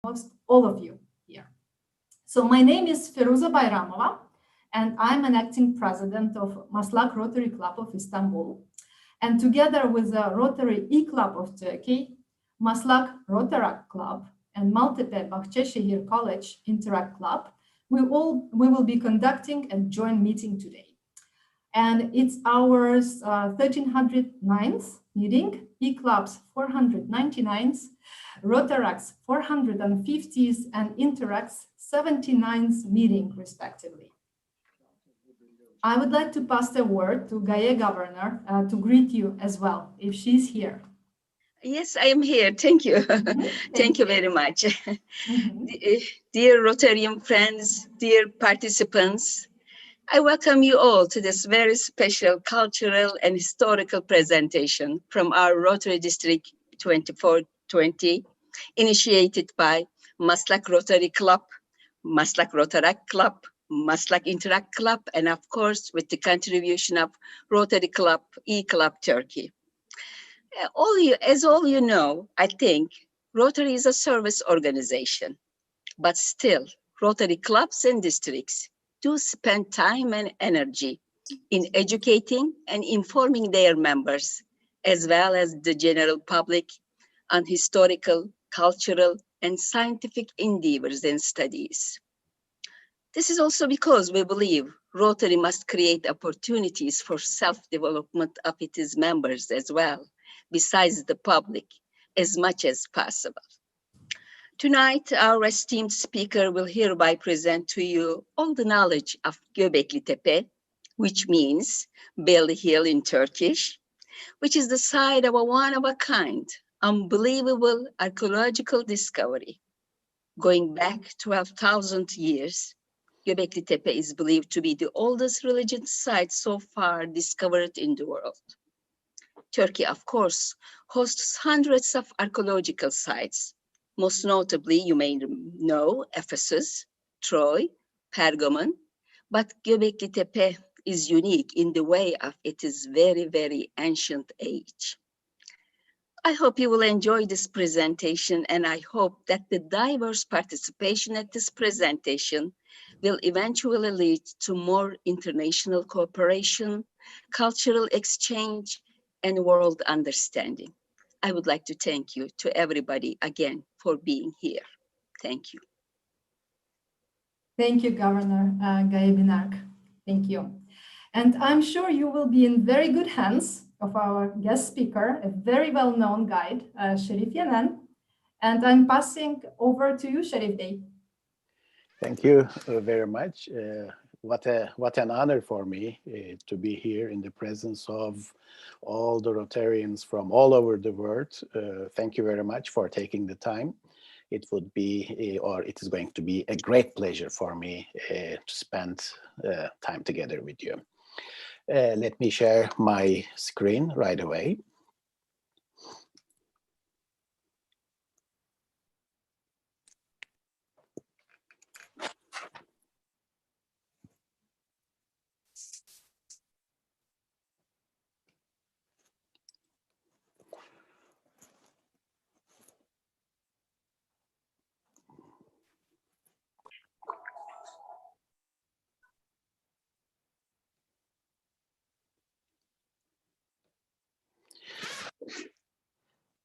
host all of you here. So my name is Feruza Bayramova, and I'm an acting president of Maslak Rotary Club of Istanbul. And together with the Rotary E-Club of Turkey, Maslak Rotarak Club, and Maltepe Bahçeşehir College Interact Club, we will be conducting a joint meeting today. And it's our 1309th meeting, E-Club's 499th, Rotarac's 450th, and Interact's 79th meeting, respectively. I would like to pass the word to Gaye Governor to greet you as well, if she's here. Yes, I am here. Thank you. Thank you very much. Dear Rotarian friends, dear participants, I welcome you all to this very special cultural and historical presentation from our Rotary District 2420, initiated by Maslak Rotary Club, Maslak Rotarak Club, Maslak Interact Club, and of course, with the contribution of Rotary Club, E-Club Turkey. As all you know, I think Rotary is a service organization, but still Rotary clubs and districts do spend time and energy in educating and informing their members, as well as the general public, on historical, cultural, and scientific endeavors and studies. This is also because we believe Rotary must create opportunities for self-development of its members as well, besides the public, as much as possible. Tonight, our esteemed speaker will hereby present to you all the knowledge of Göbeklitepe, which means Belly Hill in Turkish, which is the site of a one-of-a-kind, unbelievable archaeological discovery. Going back 12,000 years, Göbeklitepe is believed to be the oldest religious site so far discovered in the world. Turkey, of course, hosts hundreds of archaeological sites. Most notably, you may know Ephesus, Troy, Pergamon, but Göbeklitepe is unique in the way of its very, very ancient age. I hope you will enjoy this presentation, and I hope that the diverse participation at this presentation will eventually lead to more international cooperation, cultural exchange, and world understanding. I would like to thank you to everybody again for being here. Thank you. Thank you, Governor Gaye Binark. Thank you. And I'm sure you will be in very good hands of our guest speaker, a very well-known guide, Serif Yenen. And I'm passing over to you, Serif Bey. Thank you very much. What an honor for me to be here in the presence of all the Rotarians from all over the world. Thank you very much for taking the time. It would be, or it is going to be a great pleasure for me to spend time together with you. Let me share my screen right away.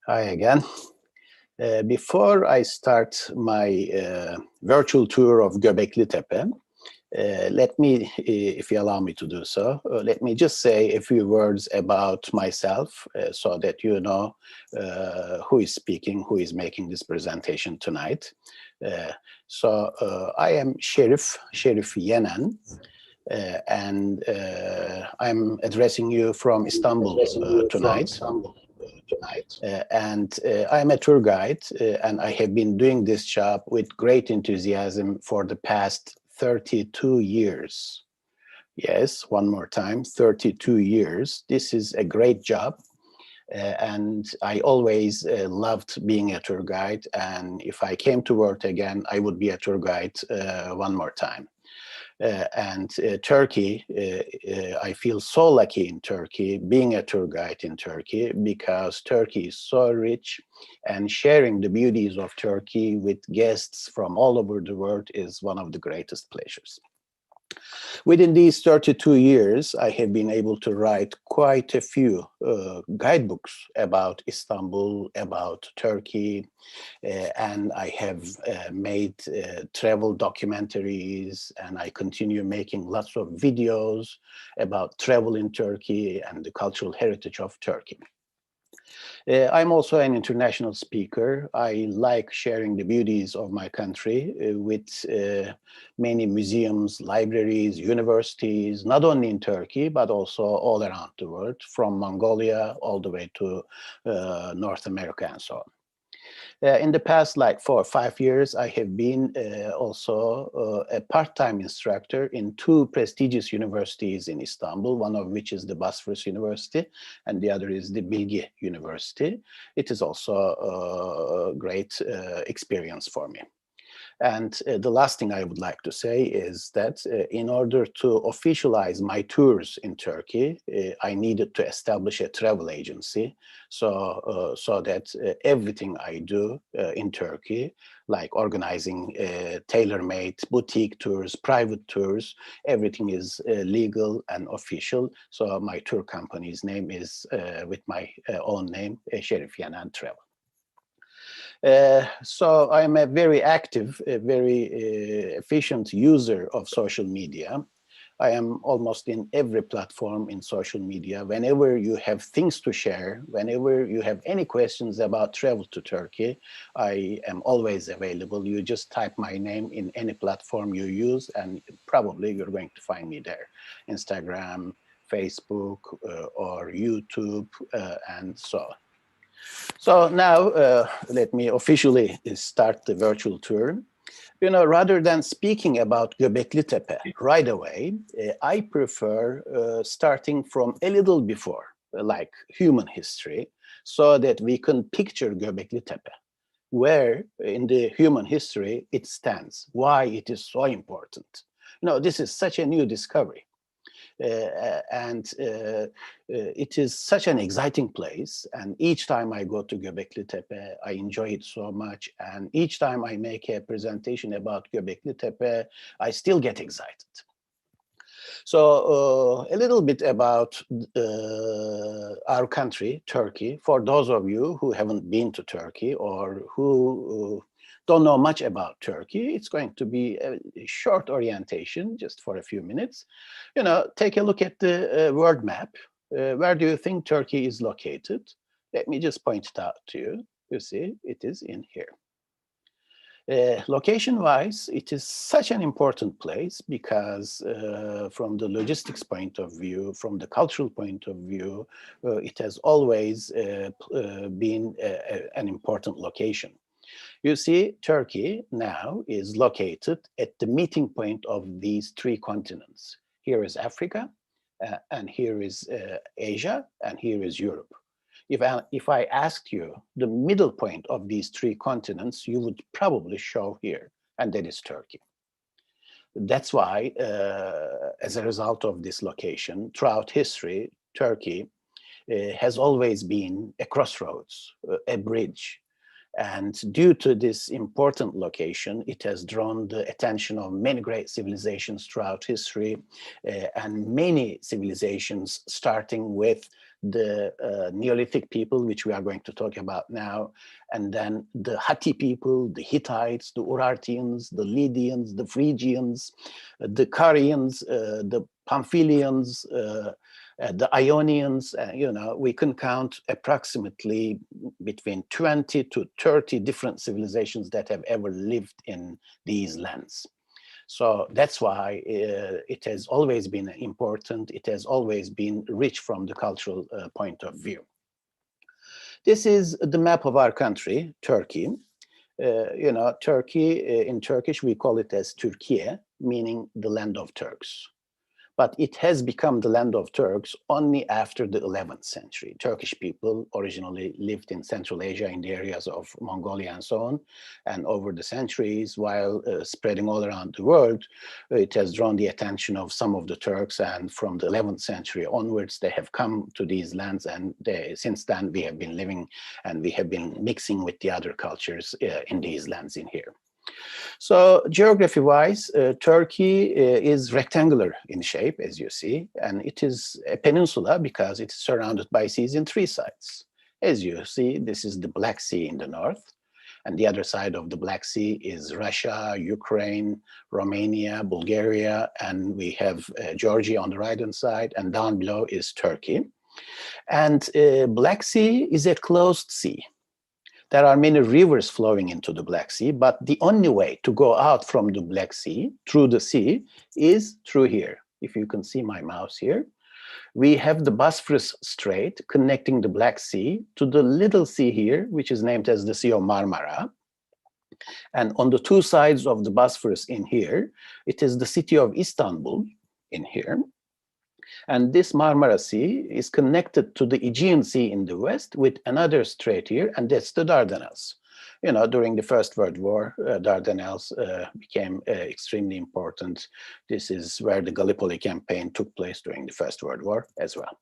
Hi again. Before I start my virtual tour of Göbeklitepe, let me, if you allow me to do so, let me just say a few words about myself so that you know who is speaking, who is making this presentation tonight. I am Serif Yenen, and I'm addressing you from Istanbul tonight. I'm a tour guide, and I have been doing this job with great enthusiasm for the past 32 years. Yes, one more time, 32 years. This is a great job, and I always loved being a tour guide, and if I came to work again, I would be a tour guide one more time. Turkey, I feel so lucky in Turkey, being a tour guide in Turkey, because Turkey is so rich, and sharing the beauties of Turkey with guests from all over the world is one of the greatest pleasures. Within these 32 years, I have been able to write quite a few guidebooks about Istanbul, about Turkey, and I have made travel documentaries, and I continue making lots of videos about travel in Turkey and the cultural heritage of Turkey. I'm also an international speaker. I like sharing the beauties of my country with many museums, libraries, universities, not only in Turkey, but also all around the world, from Mongolia all the way to North America and so on. In the past, like 4 or 5 years, I have been also a part-time instructor in 2 prestigious universities in Istanbul, one of which is the Bosphorus University, and the other is the Bilgi University. It is also a great experience for me. And the last thing I would like to say is that in order to officialize my tours in Turkey, I needed to establish a travel agency, so that everything I do in Turkey, like organizing tailor-made boutique tours, private tours, everything is legal and official. So my tour company's name is, with my own name, Serif Yenen Travel. So I'm a very active, a very efficient user of social media. I am almost in every platform in social media. Whenever you have things to share, whenever you have any questions about travel to Turkey, I am always available. You just type my name in any platform you use, and probably you're going to find me there. Instagram, Facebook, or YouTube, and so on. So now let me officially start the virtual tour. You know, rather than speaking about Göbeklitepe right away, I prefer starting from a little before, like human history, so that we can picture Göbeklitepe, where in the human history it stands, why it is so important. You know, this is such a new discovery. And it is such an exciting place. And each time I go to Göbeklitepe, I enjoy it so much. And each time I make a presentation about Göbeklitepe, I still get excited. So a little bit about our country, Turkey, for those of you who haven't been to Turkey or who don't know much about Turkey. It's going to be a short orientation, just for a few minutes. You know, take a look at the world map. Where do you think Turkey is located? Let me just point it out to you. You see, it is in here. Location-wise, it is such an important place because from the logistics point of view, from the cultural point of view, it has always been an important location. You see, Turkey now is located at the meeting point of these 3 continents. Here is Africa, and here is Asia, and here is Europe. If I asked you the middle point of these 3 continents, you would probably show here, and that is Turkey. That's why, as a result of this location, throughout history, Turkey has always been a crossroads, a bridge. And due to this important location, it has drawn the attention of many great civilizations throughout history, and many civilizations starting with the Neolithic people, which we are going to talk about now, and then the Hatti people, the Hittites, the Urartians, the Lydians, the Phrygians, the Carians, the Pamphylians, the Ionians. You know, we can count approximately between 20 to 30 different civilizations that have ever lived in these lands. So that's why it has always been important. It has always been rich from the cultural point of view. This is the map of our country, Turkey. You know, Turkey, in Turkish, we call it as Türkiye, meaning the land of Turks. but it has become the land of Turks only after the 11th century. Turkish people originally lived in Central Asia in the areas of Mongolia and so on, and over the centuries, while spreading all around the world, it has drawn the attention of some of the Turks, and from the 11th century onwards, they have come to these lands, and since then we have been living and we have been mixing with the other cultures in these lands in here. So geography-wise, Turkey is rectangular in shape, as you see, and it is a peninsula because it is surrounded by seas in three sides. As you see, this is the Black Sea in the north, and the other side of the Black Sea is Russia, Ukraine, Romania, Bulgaria, and we have Georgia on the right-hand side, and down below is Turkey. And Black Sea is a closed sea. There are many rivers flowing into the Black Sea, but the only way to go out from the Black Sea, through the sea, is through here. If you can see my mouse here, we have the Bosphorus Strait connecting the Black Sea to the little sea here, which is named as the Sea of Marmara. And on the two sides of the Bosphorus in here, it is the city of Istanbul in here. And this Marmara Sea is connected to the Aegean Sea in the west with another strait here, and that's the Dardanelles. You know, during the First World War, Dardanelles became extremely important. This is where the Gallipoli campaign took place during the First World War as well.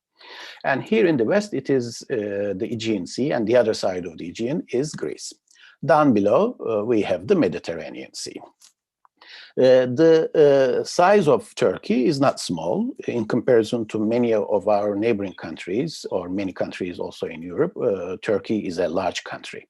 And here in the west, it is the Aegean Sea, and the other side of the Aegean is Greece. Down below, we have the Mediterranean Sea. The size of Turkey is not small in comparison to many of our neighboring countries, or many countries also in Europe. Turkey is a large country.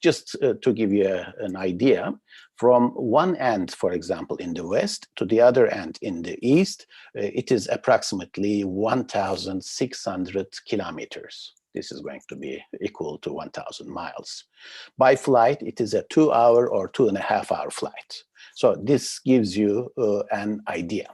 Just to give you an idea, from one end, for example, in the west to the other end in the east, it is approximately 1,600 kilometers. This is going to be equal to 1,000 miles. By flight, it is a 2-hour or 2.5-hour flight. So this gives you an idea.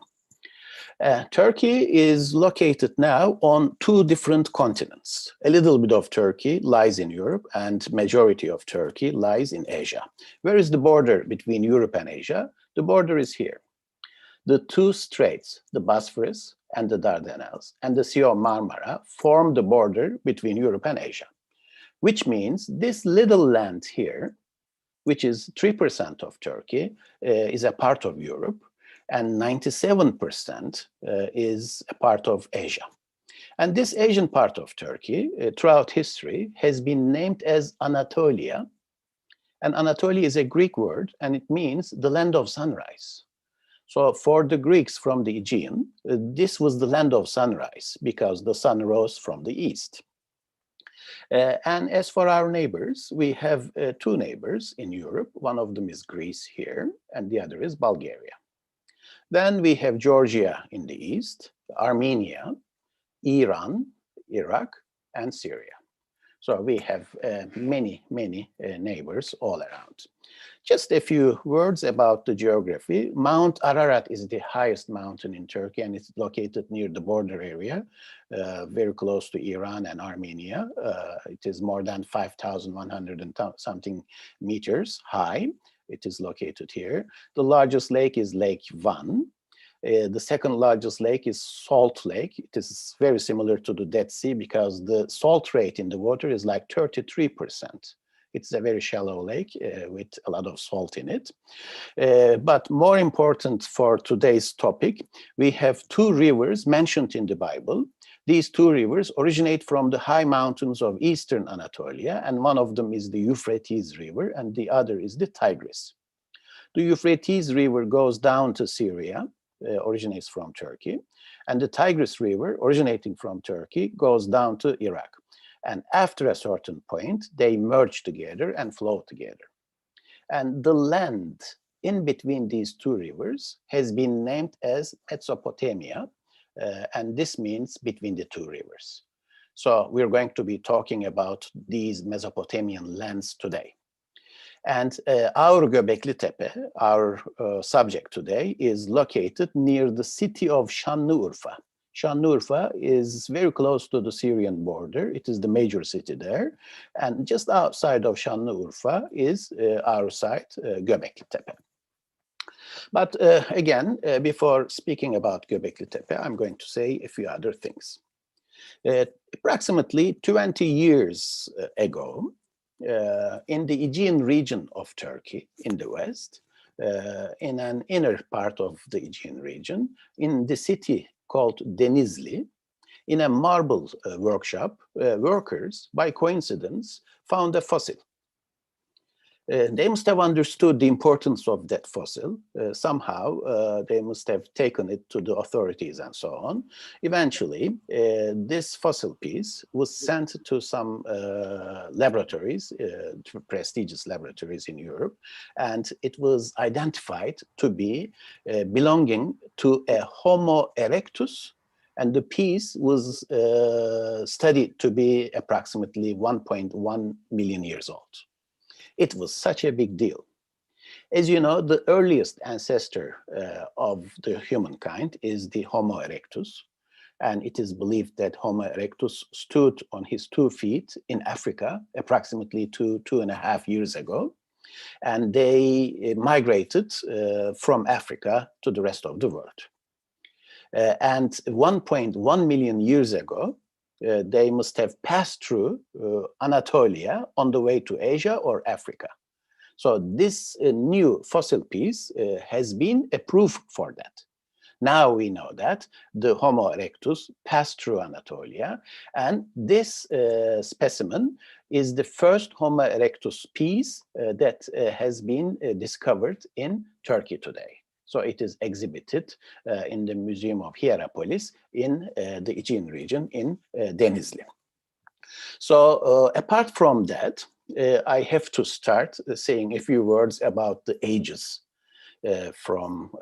Turkey is located now on 2 different continents. A little bit of Turkey lies in Europe, and majority of Turkey lies in Asia. Where is the border between Europe and Asia? The border is here. The 2 straits, the Bosphorus and the Dardanelles, and the Sea of Marmara form the border between Europe and Asia, which means this little land here, which is 3% of Turkey, is a part of Europe, and 97% is a part of Asia. And this Asian part of Turkey, throughout history, has been named as Anatolia. And Anatolia is a Greek word, and it means the land of sunrise. So for the Greeks from the Aegean, this was the land of sunrise because the sun rose from the east. And as for our neighbors, we have 2 neighbors in Europe. One of them is Greece here, and the other is Bulgaria. Then we have Georgia in the east, Armenia, Iran, Iraq, and Syria. So we have many neighbors all around. Just a few words about the geography. Mount Ararat is the highest mountain in Turkey, and it's located near the border area, very close to Iran and Armenia. It is more than 5,100 and something meters high. It is located here. The largest lake is Lake Van. The second largest lake is Salt Lake. It is very similar to the Dead Sea because the salt rate in the water is like 33%. It's a very shallow lake with a lot of salt in it. But more important for today's topic, we have 2 rivers mentioned in the Bible. These 2 rivers originate from the high mountains of eastern Anatolia, and one of them is the Euphrates River, and the other is the Tigris. The Euphrates River goes down to Syria, originates from Turkey, and the Tigris River, originating from Turkey, goes down to Iraq. And after a certain point, they merge together and flow together. And the land in between these 2 rivers has been named as Mesopotamia, and this means between the 2 rivers. So we're going to be talking about these Mesopotamian lands today. And our Göbeklitepe, our subject today, is located near the city of Şanlıurfa. Şanlıurfa is very close to the Syrian border. It is the major city there. And just outside of Şanlıurfa is our site, Göbeklitepe. But again, before speaking about Göbeklitepe, I'm going to say a few other things. Approximately 20 years ago, in the Aegean region of Turkey in the west, in an inner part of the Aegean region, in the city called Denizli, in a marble workshop, workers, by coincidence, found a fossil. They must have understood the importance of that fossil. Somehow, they must have taken it to the authorities and so on. Eventually, this fossil piece was sent to some laboratories, prestigious laboratories in Europe, and it was identified to be belonging to a Homo erectus, and the piece was studied to be approximately 1.1 million years old. It was such a big deal. As you know, the earliest ancestor of the humankind is the Homo erectus. And it is believed that Homo erectus stood on his 2 feet in Africa approximately 2.5 years ago. And they migrated from Africa to the rest of the world. And 1.1 million years ago, they must have passed through Anatolia on the way to Asia or Africa. So this new fossil piece has been a proof for that. Now we know that the Homo erectus passed through Anatolia, and this specimen is the first Homo erectus piece that has been discovered in Turkey today. So it is exhibited in the Museum of Hierapolis in the Aegean region in Denizli. So apart from that, I have to start saying a few words about the ages from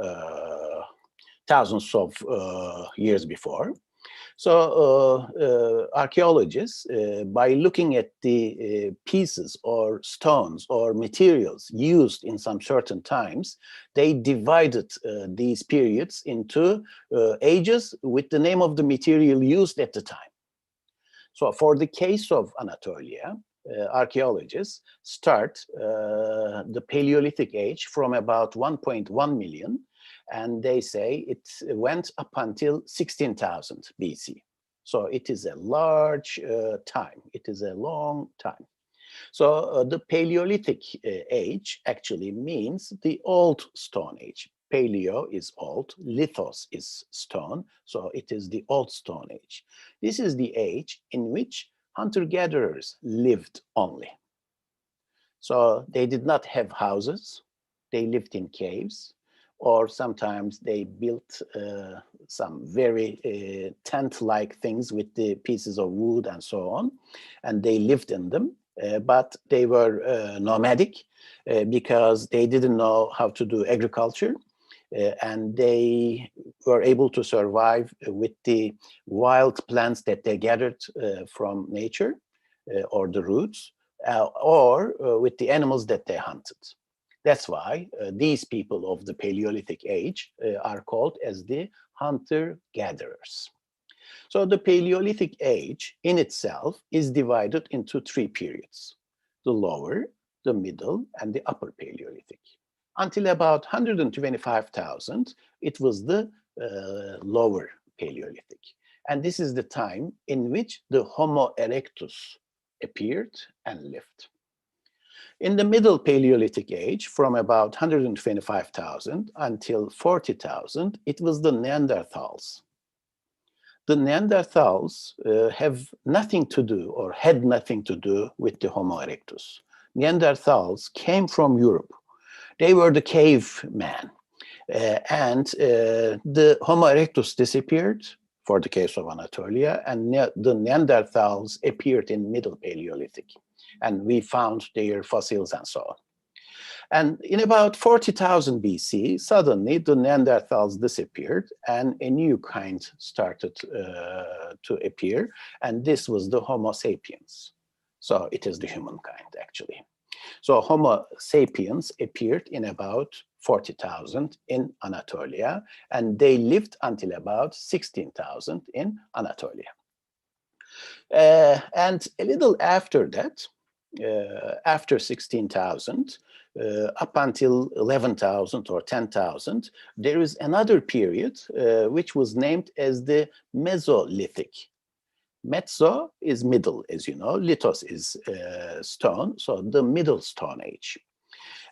thousands of years before. So archaeologists, by looking at the pieces or stones or materials used in some certain times, they divided these periods into ages with the name of the material used at the time. So for the case of Anatolia, archaeologists start the Paleolithic age from about 1.1 million, and they say it went up until 16,000 BC. So it is a large time. It is a long time. So the Paleolithic age actually means the old Stone Age. Paleo is old, lithos is stone, so it is the old Stone Age. This is the age in which hunter-gatherers lived only. So they did not have houses, they lived in caves, or sometimes they built some very tent-like things with the pieces of wood and so on, and they lived in them. But they were nomadic because they didn't know how to do agriculture, and they were able to survive with the wild plants that they gathered from nature or the roots, or with the animals that they hunted. That's why these people of the Paleolithic age are called as the hunter-gatherers. So the Paleolithic age in itself is divided into 3 periods: the lower, the middle, and the upper Paleolithic. Until about 125,000, it was the lower Paleolithic. And this is the time in which the Homo erectus appeared and lived. In the middle Paleolithic age, from about 125,000 until 40,000, it was the Neanderthals. The Neanderthals have nothing to do, or had nothing to do, with the Homo erectus. Neanderthals came from Europe. They were the caveman. And the Homo erectus disappeared for the case of Anatolia, and the Neanderthals appeared in Middle Paleolithic. And we found their fossils and so on. And in about 40,000 BC, suddenly the Neanderthals disappeared and a new kind started to appear. And this was the Homo sapiens. So it is the humankind, actually. So Homo sapiens appeared in about 40,000 in Anatolia, and they lived until about 16,000 in Anatolia. And a little after that, after 16,000, up until 11,000 or 10,000, there is another period which was named as the Mesolithic. Mezzo is middle, as you know. Lithos is stone, so the Middle Stone Age.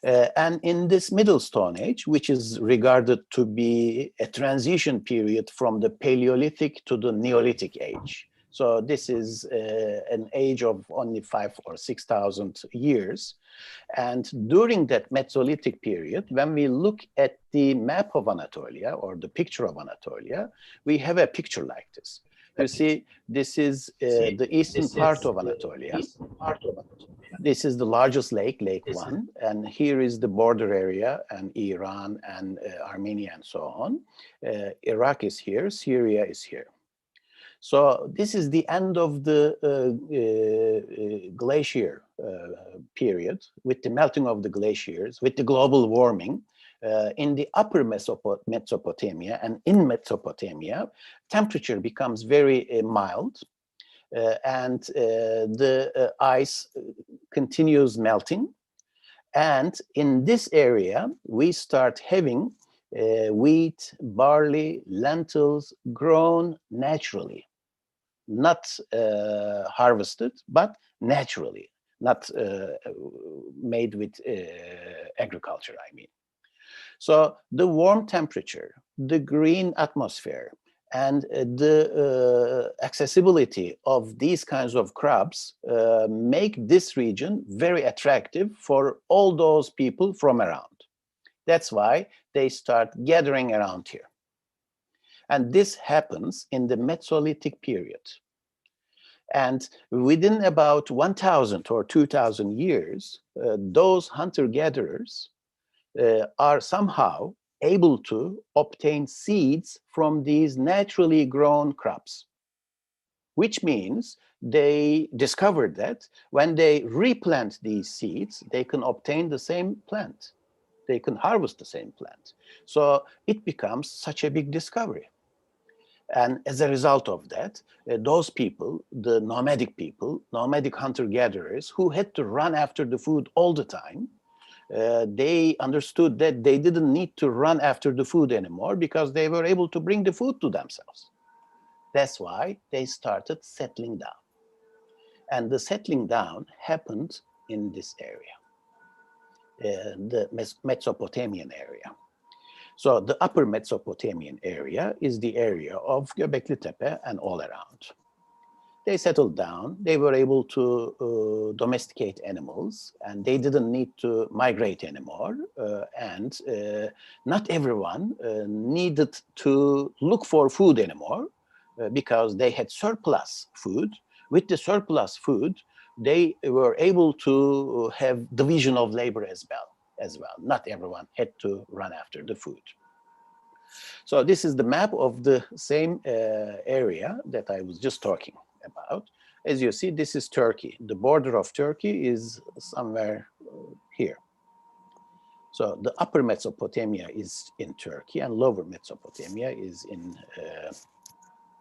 And in this Middle Stone Age, which is regarded to be a transition period from the Paleolithic to the Neolithic Age. So this is an age of only 5,000 or 6,000 years. And during that Mesolithic period, when we look at the map of Anatolia or the picture of Anatolia, we have a picture like this. You see, this is the eastern part of Anatolia. This is the largest lake, Lake 1, and here is the border area and Iran and Armenia and so on. Iraq is here, Syria is here. So this is the end of the glacier period, with the melting of the glaciers, with the global warming. In the upper Mesopotamia and in Mesopotamia, temperature becomes very mild. And the ice continues melting. And in this area, we start having wheat, barley, lentils grown naturally, not harvested, but naturally, not made with agriculture, I mean. So the warm temperature, the green atmosphere, and the accessibility of these kinds of crops make this region very attractive for all those people from around. That's why they start gathering around here. And this happens in the Mesolithic period. And within about 1,000 or 2,000 years, those hunter-gatherers are somehow able to obtain seeds from these naturally grown crops, which means they discovered that when they replant these seeds, they can obtain the same plant. They can harvest the same plant. So it becomes such a big discovery. And as a result of that, those people, the nomadic people, nomadic hunter-gatherers who had to run after the food all the time, they understood that they didn't need to run after the food anymore because they were able to bring the food to themselves. That's why they started settling down. And the settling down happened in this area, the Mesopotamian area. So the upper Mesopotamian area is the area of Göbeklitepe and all around. They settled down, they were able to domesticate animals, and they didn't need to migrate anymore. And not everyone needed to look for food anymore because they had surplus food. With the surplus food, they were able to have division of labor as well. Not everyone had to run after the food. So this is the map of the same area that I was just talking about. As you see, this is Turkey. The border of Turkey is somewhere here. So the upper Mesopotamia is in Turkey and lower Mesopotamia is in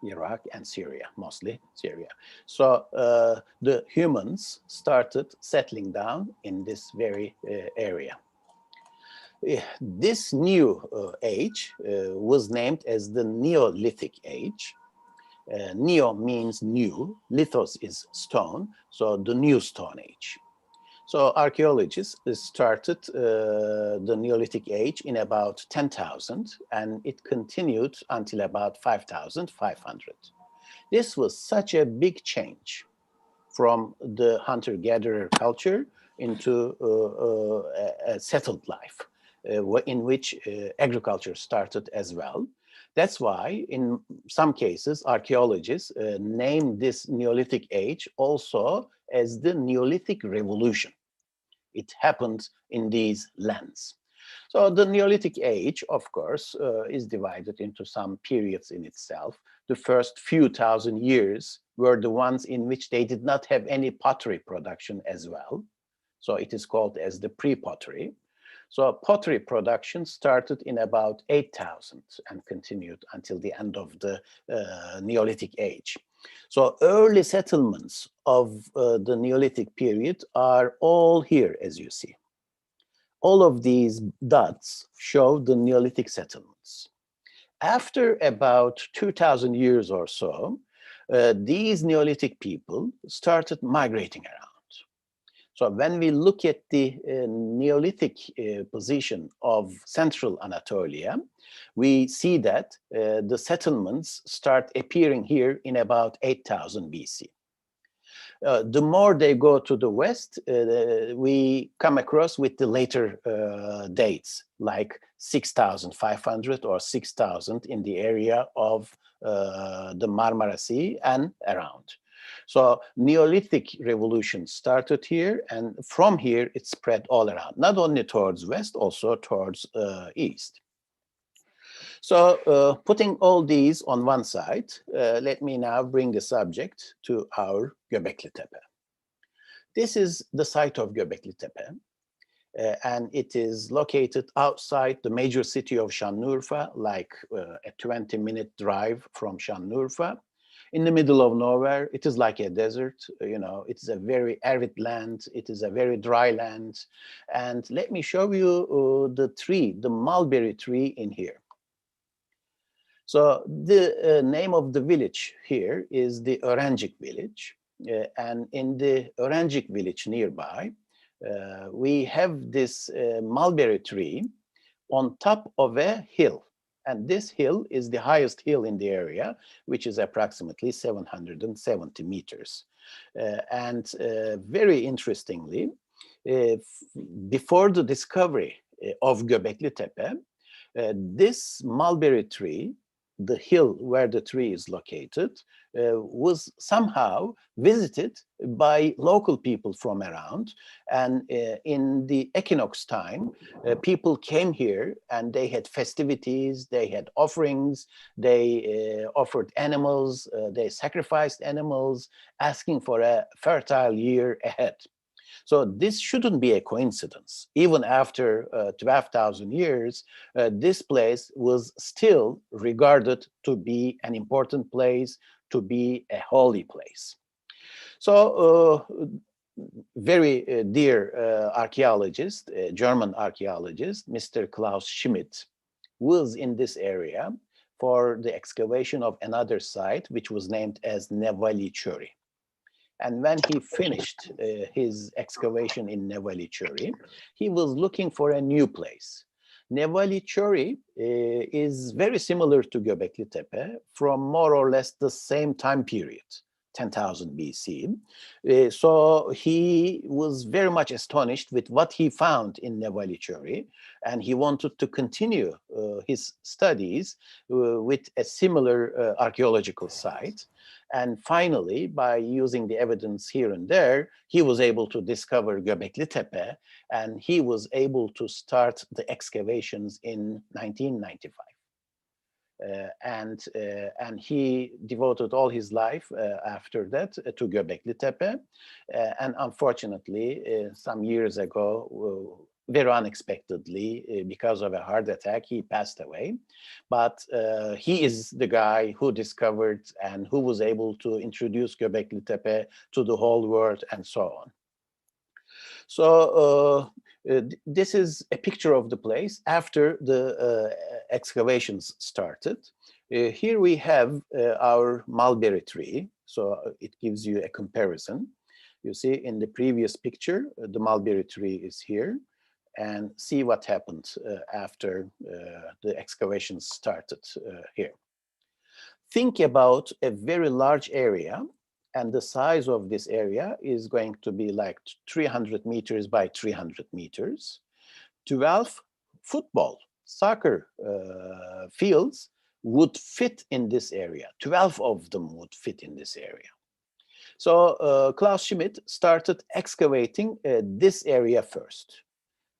Iraq and Syria, mostly Syria. So the humans started settling down in this very area. This new age was named as the Neolithic age. Neo means new, lithos is stone, so the new Stone Age. So archaeologists started the Neolithic age in about 10,000 and it continued until about 5,500. This was such a big change from the hunter-gatherer culture into a settled life in which agriculture started as well. That's why in some cases, archaeologists name this Neolithic age also as the Neolithic Revolution. It happened in these lands. So the Neolithic age, of course, is divided into some periods in itself. The first few thousand years were the ones in which they did not have any pottery production as well. So it is called as the pre-pottery. So pottery production started in about 8,000 and continued until the end of the Neolithic age. So early settlements of the Neolithic period are all here, as you see. all of these dots show the Neolithic settlements. After about 2,000 years or so, these Neolithic people started migrating around. So when we look at the Neolithic position of central Anatolia, we see that the settlements start appearing here in about 8,000 BC. The more they go to the west, we come across with the later dates, like 6,500 or 6,000 in the area of the Marmara Sea and around. So Neolithic revolution started here, and from here it spread all around, not only towards west, also towards east. So putting all these on one side, let me now bring the subject to our Göbeklitepe. This is the site of Göbeklitepe, and it is located outside the major city of Şanlıurfa, like a 20-minute drive from Şanlıurfa. In the middle of nowhere, it is like a desert, you know, it's a very arid land, it is a very dry land. And let me show you the tree, the mulberry tree in here. So the name of the village here is the Öğrencik village. And in the Öğrencik village nearby, we have this mulberry tree on top of a hill. And this hill is the highest hill in the area, which is approximately 770 meters. And very interestingly, before the discovery of Göbeklitepe, this mulberry tree, the hill where the tree is located, was somehow visited by local people from around. And in the equinox time, people came here and they had festivities, they had offerings, they offered animals, they sacrificed animals, asking for a fertile year ahead. So this shouldn't be a coincidence. Even after 12,000 years, this place was still regarded to be an important place, to be a holy place. So very dear archaeologist, German archaeologist, Mr. Klaus Schmidt, was in this area for the excavation of another site, which was named as Nevali Çöri. And when he finished his excavation in Nevali Çöri, he was looking for a new place. Nevali Çöri is very similar to Göbeklitepe from more or less the same time period, 10,000 BC. So he was very much astonished with what he found in Nevali Çöri, and he wanted to continue his studies with a similar archaeological site. And finally, by using the evidence here and there, he was able to discover Göbeklitepe, and he was able to start the excavations in 1995. And he devoted all his life after that to Göbeklitepe. And unfortunately, some years ago, very unexpectedly, because of a heart attack, he passed away. But he is the guy who discovered and who was able to introduce Göbeklitepe to the whole world and so on. So this is a picture of the place after the excavations started. Here we have our mulberry tree, so it gives you a comparison. You see in the previous picture, the mulberry tree is here, and see what happened after the excavations started here. Think about a very large area, and the size of this area is going to be like 300 meters by 300 meters. 12 football, soccer fields would fit in this area. 12 of them would fit in this area. So Klaus Schmidt started excavating this area first.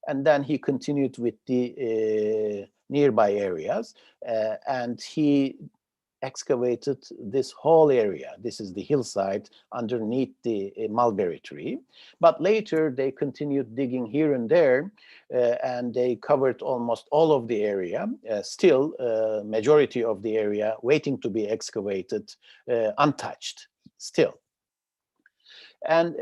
And then he continued with the nearby areas, and he excavated this whole area. This is the hillside underneath the mulberry tree. But later they continued digging here and there, and they covered almost all of the area. Still, majority of the area waiting to be excavated, untouched, still. And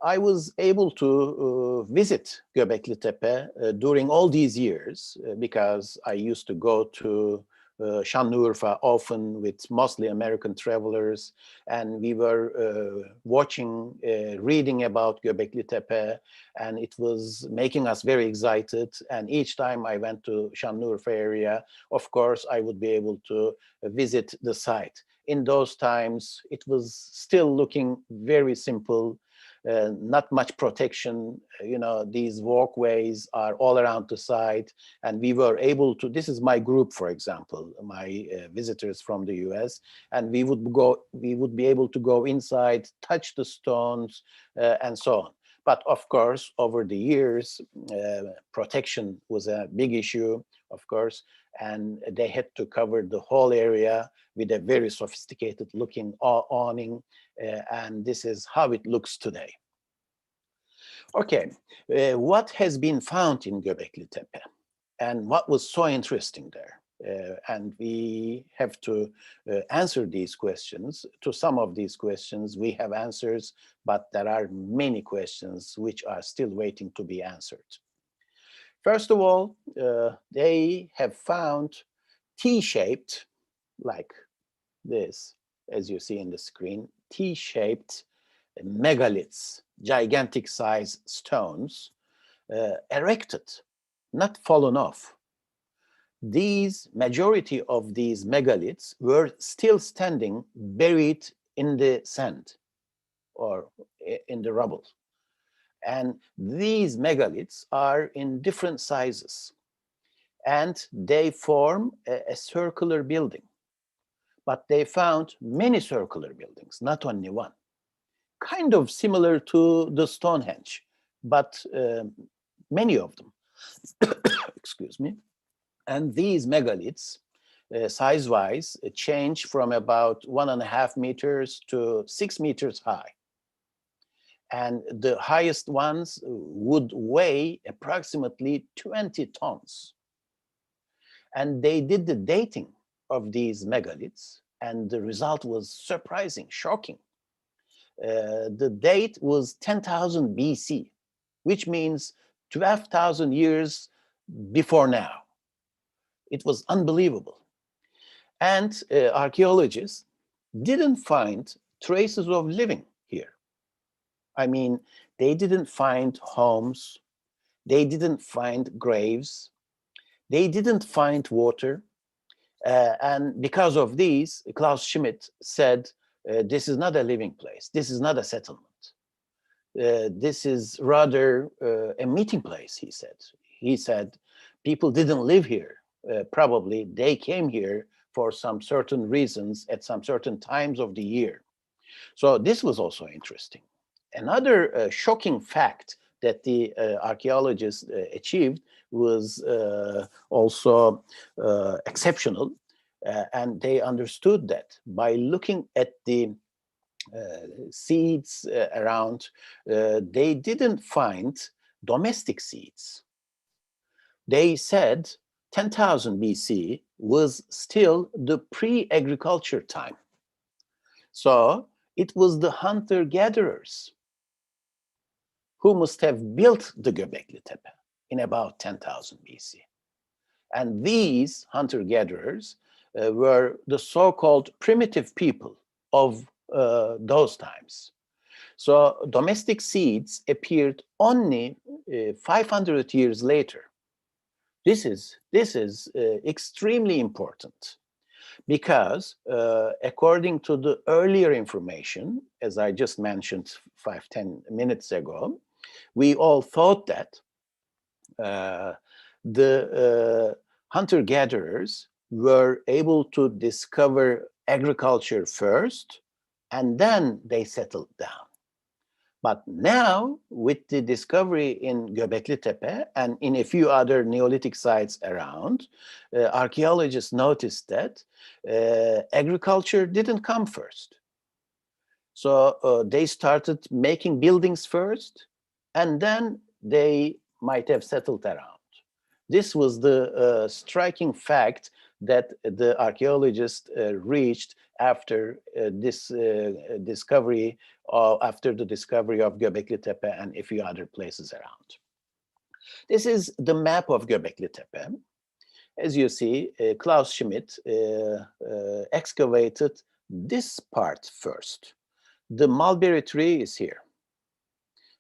I was able to visit Göbeklitepe during all these years because I used to go to Şanlıurfa often with mostly American travelers, and we were watching, reading about Göbeklitepe, and it was making us very excited. And each time I went to Şanlıurfa area, of course, I would be able to visit the site. In those times, it was still looking very simple, not much protection. You know, these walkways are all around the site, and we were able to, this is my group, for example, my visitors from the US, and we would be able to go inside, touch the stones, and so on. But of course, over the years, protection was a big issue, of course, and they had to cover the whole area with a very sophisticated looking awning, and this is how it looks today. Okay, what has been found in Göbeklitepe and what was so interesting there? And we have to answer these questions. To some of these questions, we have answers, but there are many questions which are still waiting to be answered. First of all, they have found T-shaped, like this, as you see in the screen, T-shaped megaliths, gigantic size stones, erected, not fallen off. These majority of these megaliths were still standing, buried in the sand or in the rubble. And these megaliths are in different sizes, and they form a circular building. But they found many circular buildings, not only one. Kind of similar to the Stonehenge, but many of them. Excuse me. And these megaliths, size-wise, change from about 1.5 meters to 6 meters high. And the highest ones would weigh approximately 20 tons. And they did the dating of these megaliths, and the result was surprising, shocking. The date was 10,000 BC, which means 12,000 years before now. It was unbelievable. And archaeologists didn't find traces of living here. I mean, they didn't find homes, they didn't find graves, they didn't find water. And because of these, Klaus Schmidt said, this is not a living place, this is not a settlement. This is rather a meeting place, he said. He said, people didn't live here. Probably they came here for some certain reasons at some certain times of the year. So this was also interesting. Another shocking fact that the archaeologists achieved was also exceptional. And they understood that by looking at the seeds around, they didn't find domestic seeds. They said 10,000 BC was still the pre-agriculture time. So it was the hunter-gatherers who must have built the Göbeklitepe in about 10,000 BC. And these hunter-gatherers were the so-called primitive people of those times. So domestic seeds appeared only 500 years later. This is extremely important because according to the earlier information, as I just mentioned 5-10 minutes ago, we all thought that the hunter-gatherers were able to discover agriculture first, and then they settled down. But now, with the discovery in Göbeklitepe and in a few other Neolithic sites around, archaeologists noticed that agriculture didn't come first. So they started making buildings first, and then they might have settled around. This was the striking fact that the archaeologists reached after this discovery after the discovery of Göbeklitepe and a few other places around. This is the map of Göbeklitepe. As you see, Klaus Schmidt excavated this part first. The mulberry tree is here.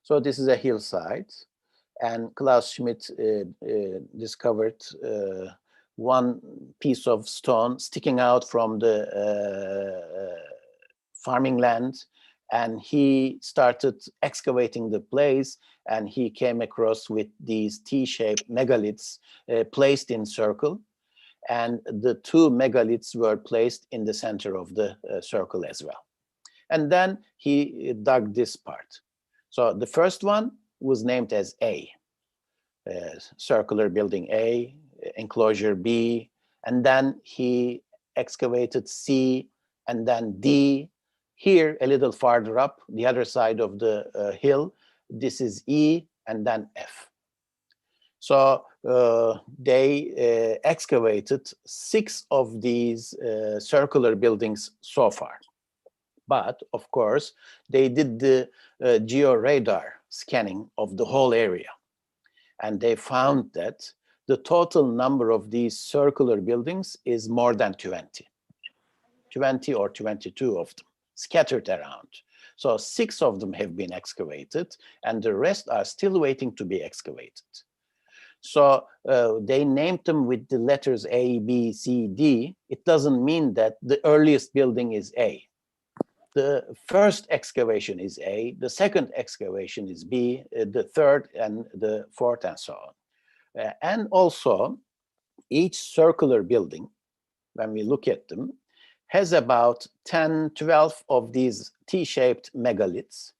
So this is a hillside, and Klaus Schmidt discovered one piece of stone sticking out from the farming land, and he started excavating the place, and he came across with these T-shaped megaliths placed in circle, and the two megaliths were placed in the center of the circle as well. And then he dug this part. So the first one was named as A, circular building A, enclosure B, and then he excavated C, and then D. Here, a little farther up, the other side of the hill, this is E, and then F. So they excavated 6 of these circular buildings so far. But of course, they did the georadar scanning of the whole area. And they found that the total number of these circular buildings is more than 20. 20 or 22 of them scattered around. So 6 of them have been excavated, and the rest are still waiting to be excavated. So they named them with the letters A, B, C, D. It doesn't mean that the earliest building is A. The first excavation is A, the second excavation is B, the third and the fourth, and so on. And also, each circular building, when we look at them, has about 10, 12 of these T-shaped megaliths.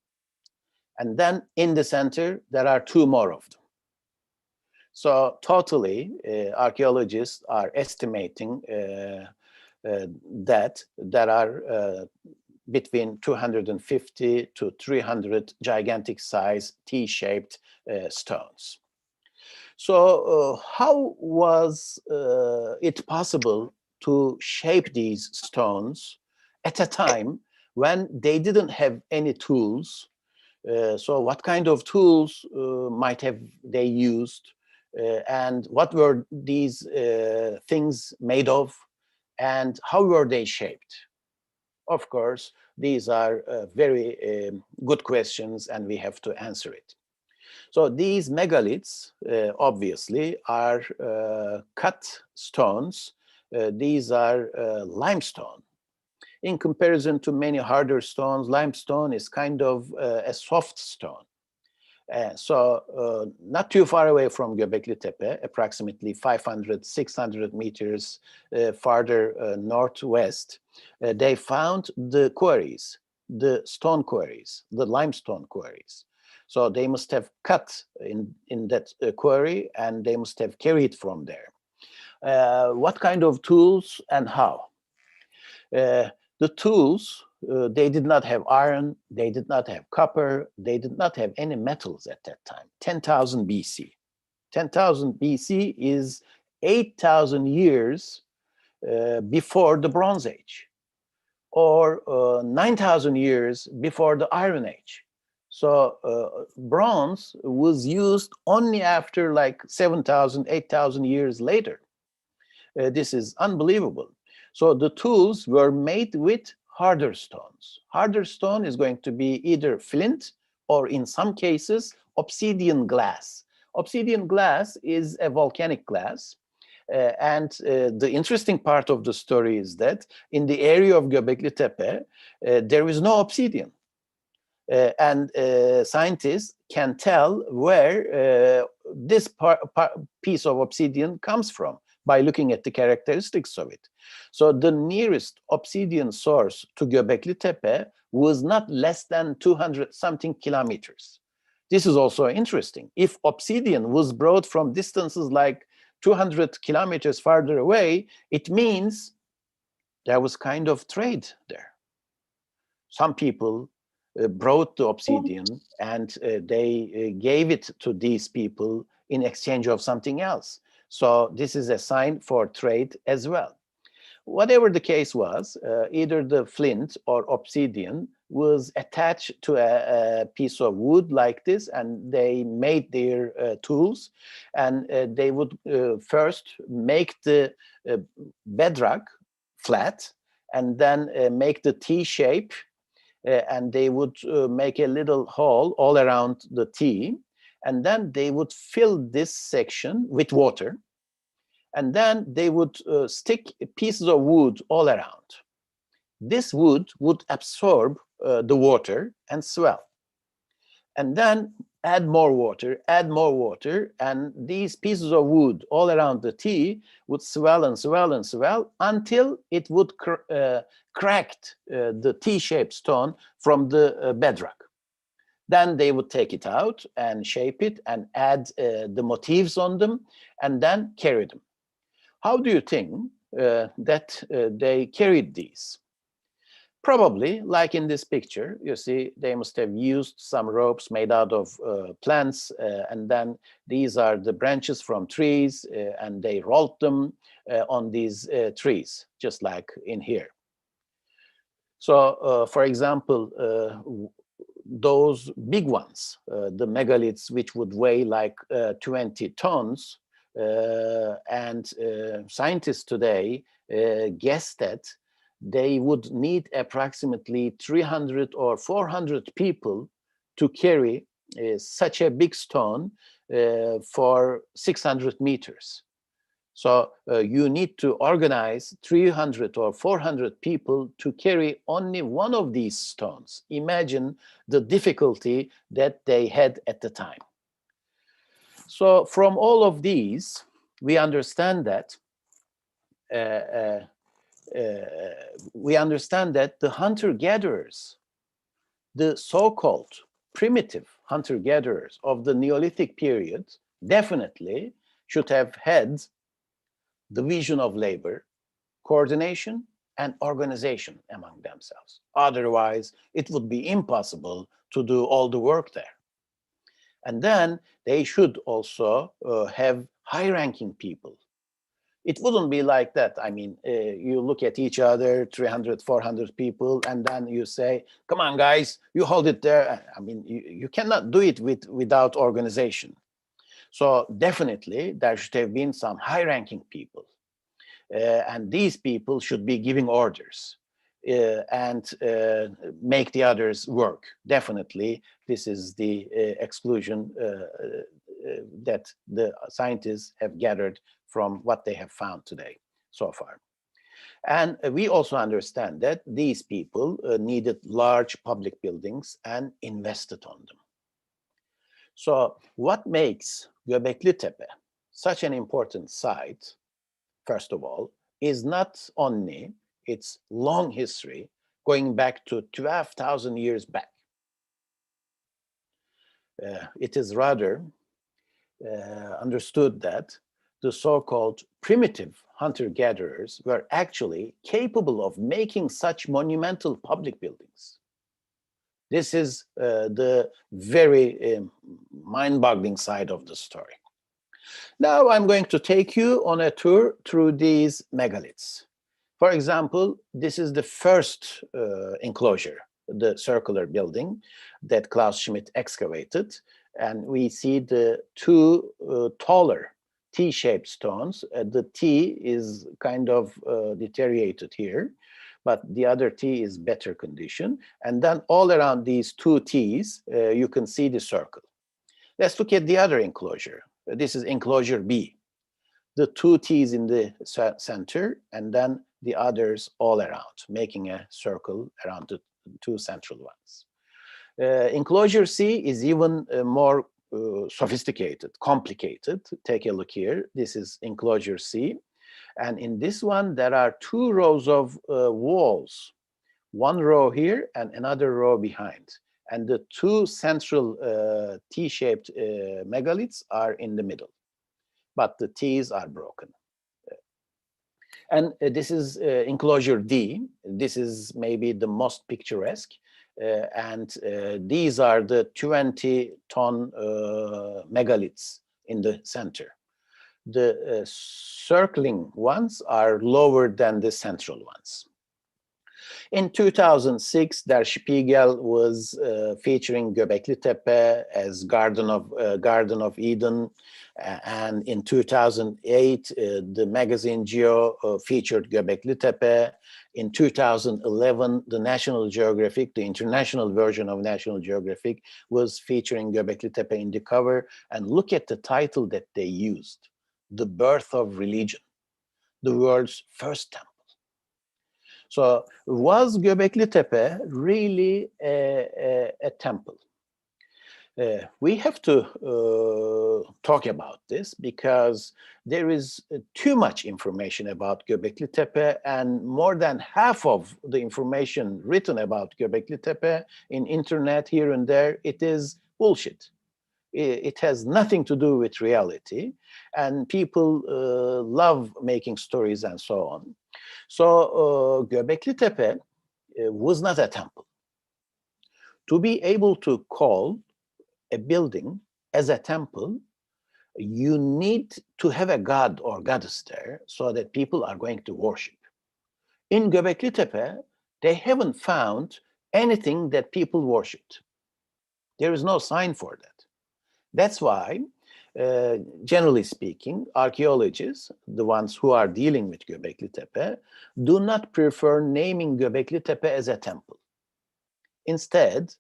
And then in the center, there are 2 more of them. So totally, archaeologists are estimating that there are between 250 to 300 gigantic size T-shaped stones. So how was it possible to shape these stones at a time when they didn't have any tools? So what kind of tools might have they used? And what were these things made of? And how were they shaped? Of course, these are very good questions, and we have to answer it. So these megaliths, obviously, are cut stones. These are limestone. In comparison to many harder stones, limestone is kind of a soft stone. So not too far away from Göbeklitepe, approximately 500, 600 meters farther northwest, they found the quarries, the stone quarries, the limestone quarries. So they must have cut in that quarry, and they must have carried from there. What kind of tools and how? The tools, they did not have iron, they did not have copper, they did not have any metals at that time. 10,000 BC. 10,000 BC is 8,000 years before the Bronze Age, or 9,000 years before the Iron Age. So bronze was used only after like 7,000, 8,000 years later. This is unbelievable. So the tools were made with harder stones. Harder stone is going to be either flint or, in some cases, obsidian glass. Obsidian glass is a volcanic glass. And the interesting part of the story is that in the area of Göbeklitepe, there is no obsidian. And scientists can tell where this piece of obsidian comes from by looking at the characteristics of it. So the nearest obsidian source to Göbeklitepe was not less than 200 something kilometers. This is also interesting. If obsidian was brought from distances like 200 kilometers farther away, it means there was kind of trade there. Some people brought the obsidian, and they gave it to these people in exchange of something else. So this is a sign for trade as well. Whatever the case was, either the flint or obsidian was attached to a piece of wood like this, and they made their tools, and they would first make the bedrock flat, and then make the T shape, and they would make a little hole all around the T, and then they would fill this section with water, and then they would stick pieces of wood all around. This wood would absorb the water and swell. And then add more water, and these pieces of wood all around the T would swell and swell and swell until it would crack the T-shaped stone from the bedrock. Then they would take it out and shape it and add the motifs on them, and then carry them. How do you think that they carried these? Probably, like in this picture, you see, they must have used some ropes made out of plants, and then these are the branches from trees, and they rolled them on these trees, just like in here. So, for example, those big ones, the megaliths, which would weigh like 20 tons, and scientists today guess that they would need approximately 300 or 400 people to carry such a big stone for 600 meters. So you need to organize 300 or 400 people to carry only one of these stones. Imagine the difficulty that they had at the time. So from all of these, we understand that the hunter-gatherers, the so-called primitive hunter-gatherers of the Neolithic period, definitely should have had division of labor, coordination, and organization among themselves. Otherwise, it would be impossible to do all the work there. And then they should also have high-ranking people. It wouldn't be like that. I mean, you look at each other, 300, 400 people, and then you say, come on, guys, you hold it there. I mean, you cannot do it without organization. So definitely, there should have been some high-ranking people. And these people should be giving orders and make the others work. Definitely, this is the exclusion that the scientists have gathered from what they have found today so far. And we also understand that these people needed large public buildings and invested on them. So what makes Göbeklitepe such an important site, first of all, is not only its long history going back to 12,000 years back. It is rather understood that the so-called primitive hunter-gatherers were actually capable of making such monumental public buildings. This is the very mind-boggling side of the story. Now I'm going to take you on a tour through these megaliths. For example, this is the first enclosure, the circular building that Klaus Schmidt excavated. And we see the two taller T-shaped stones. The T is kind of deteriorated here, but the other T is better condition. And then all around these two T's, you can see the circle. Let's look at the other enclosure. This is enclosure B. The two T's in the center, and then the others all around, making a circle around the two central ones. Enclosure C is even more sophisticated, complicated. Take a look here. This is enclosure C. And in this one, there are two rows of walls. One row here and another row behind. And the two central T-shaped megaliths are in the middle. But the T's are broken. And this is enclosure D. This is maybe the most picturesque. And these are the 20-ton megaliths in the center. The circling ones are lower than the central ones. In 2006, Der Spiegel was featuring Göbeklitepe as Garden of Eden. And in 2008, the magazine Geo featured Göbeklitepe. In 2011, the National Geographic, the international version of National Geographic, was featuring Göbeklitepe in the cover. And look at the title that they used, The Birth of Religion, the world's first temple. So was Göbeklitepe really a temple? We have to talk about this because there is too much information about Göbeklitepe, and more than half of the information written about Göbeklitepe in internet here and there, it is bullshit. It has nothing to do with reality, and people love making stories and so on. So Göbeklitepe was not a temple. To be able to call a building as a temple, you need to have a god or goddess there so that people are going to worship. In Göbeklitepe, they haven't found anything that people worshipped. There is no sign for that. That's why, generally speaking, archaeologists, the ones who are dealing with Göbeklitepe, do not prefer naming Göbeklitepe as a temple. Instead,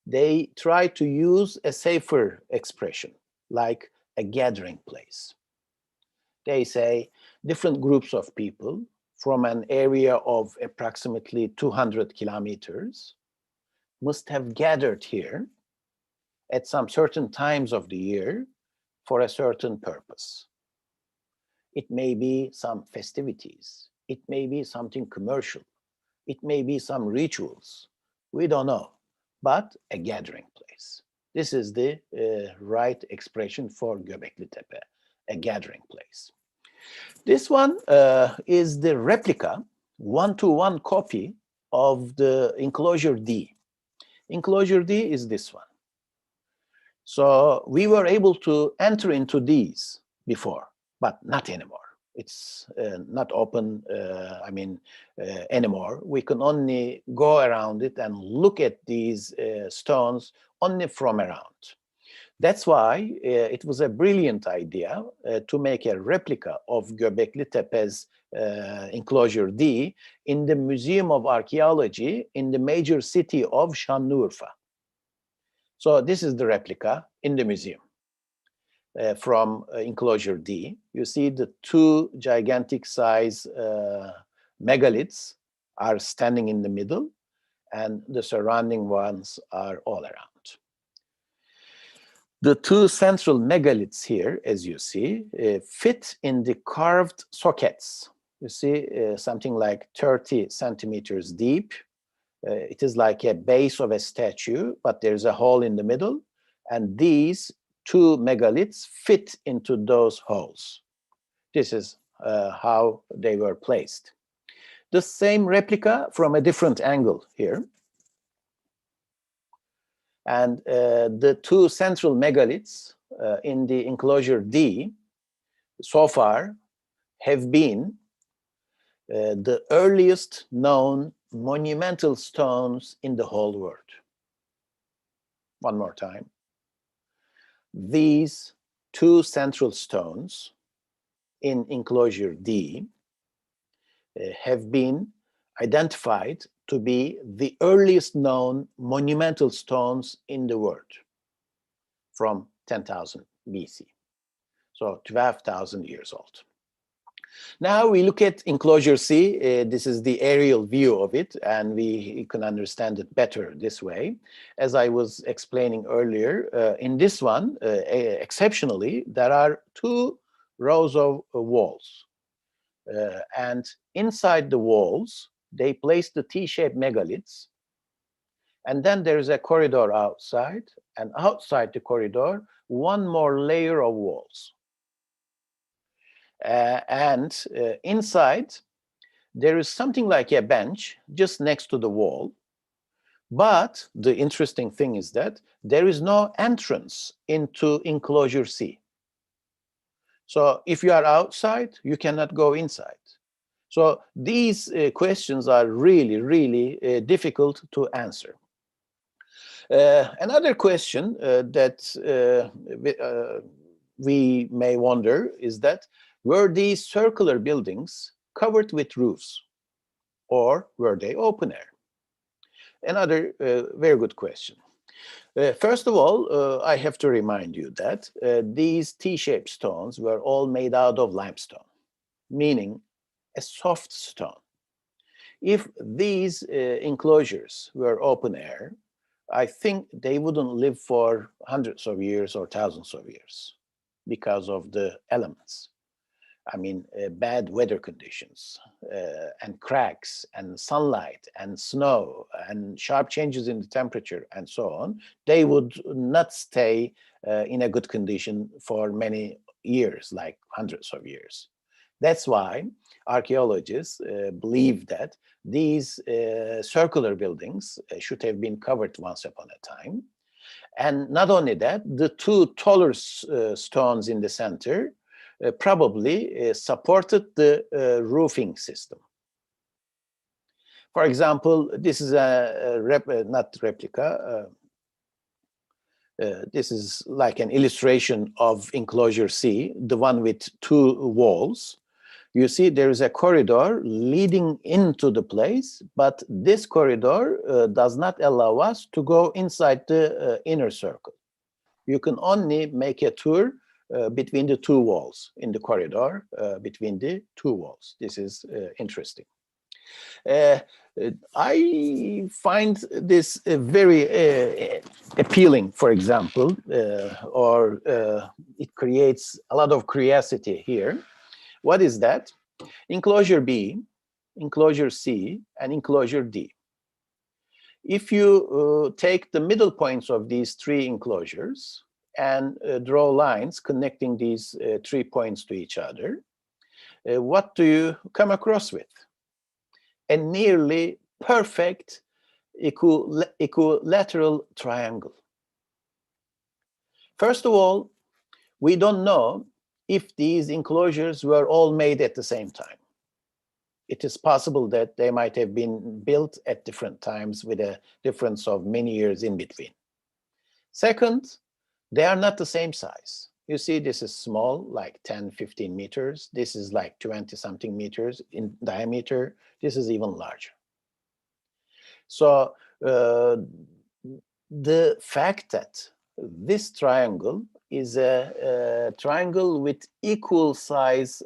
they try to use a safer expression, like a gathering place. They say different groups of people from an area of approximately 200 kilometers must have gathered here at some certain times of the year for a certain purpose. It may be some festivities. It may be something commercial. It may be some rituals. We don't know, but a gathering place. This is the right expression for Göbeklitepe, a gathering place. This one is the replica, one-to-one copy of the enclosure D. Enclosure D is this one. So we were able to enter into these before, but not anymore. It's not open, anymore. We can only go around it and look at these stones only from around. That's why it was a brilliant idea to make a replica of Göbeklitepe's enclosure D in the Museum of Archaeology in the major city of Şanlıurfa. So this is the replica in the museum from enclosure D. You see the two gigantic size megaliths are standing in the middle, and the surrounding ones are all around. The two central megaliths here, as you see, fit in the carved sockets. You see something like 30 centimeters deep. It is like a base of a statue, but there's a hole in the middle, and these two megaliths fit into those holes. This is how they were placed. The same replica from a different angle here. And the two central megaliths in the enclosure D so far have been the earliest known monumental stones in the whole world. One more time. These two central stones in enclosure D have been identified to be the earliest known monumental stones in the world from 10,000 BC. So 12,000 years old. Now we look at enclosure C. This is the aerial view of it, and we can understand it better this way. As I was explaining earlier, in this one, exceptionally, there are two rows of walls. And inside the walls, they place the T-shaped megaliths. And then there's a corridor outside, and outside the corridor, one more layer of walls. Inside, there is something like a bench just next to the wall. But the interesting thing is that there is no entrance into enclosure C. So if you are outside, you cannot go inside. So these questions are really, really difficult to answer. Another question that we may wonder is that, were these circular buildings covered with roofs, or were they open air? Another very good question. First of all, I have to remind you that these T-shaped stones were all made out of limestone, meaning a soft stone. If these enclosures were open air, I think they wouldn't live for hundreds of years or thousands of years because of the elements. I mean, bad weather conditions and cracks and sunlight and snow and sharp changes in the temperature and so on, they would not stay in a good condition for many years, like hundreds of years. That's why archaeologists believe that these circular buildings should have been covered once upon a time. And not only that, the two taller stones in the center probably supported the roofing system. For example, this is not replica. This is like an illustration of enclosure C, the one with two walls. You see there is a corridor leading into the place, but this corridor does not allow us to go inside the inner circle. You can only make a tour between the two walls, in the corridor between the two walls. This is interesting. I find this very appealing, for example, or it creates a lot of curiosity here. What is that? Enclosure B, enclosure C, and enclosure D. If you take the middle points of these three enclosures and draw lines connecting these 3 points to each other, what do you come across with? A nearly perfect equilateral triangle. First of all, we don't know if these enclosures were all made at the same time. It is possible that they might have been built at different times with a difference of many years in between. Second, they are not the same size. You see, this is small, like 10, 15 meters. This is like 20 something meters in diameter. This is even larger. So the fact that this triangle is a triangle with equal size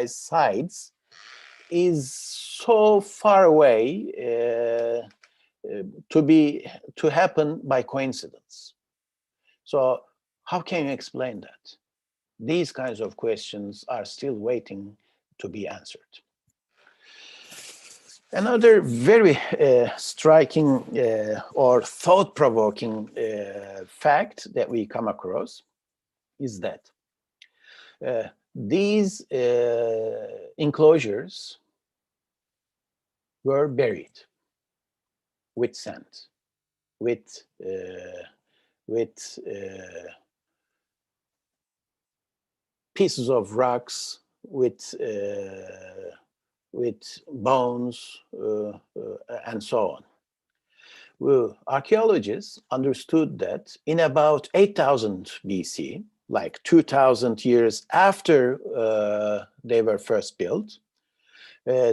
sides is so far away to happen by coincidence. So how can you explain that? These kinds of questions are still waiting to be answered. Another very striking or thought-provoking fact that we come across is that these enclosures were buried with sand, with pieces of rocks, with bones, and so on. Well, archaeologists understood that in about 8000 BC, like 2000 years after they were first built,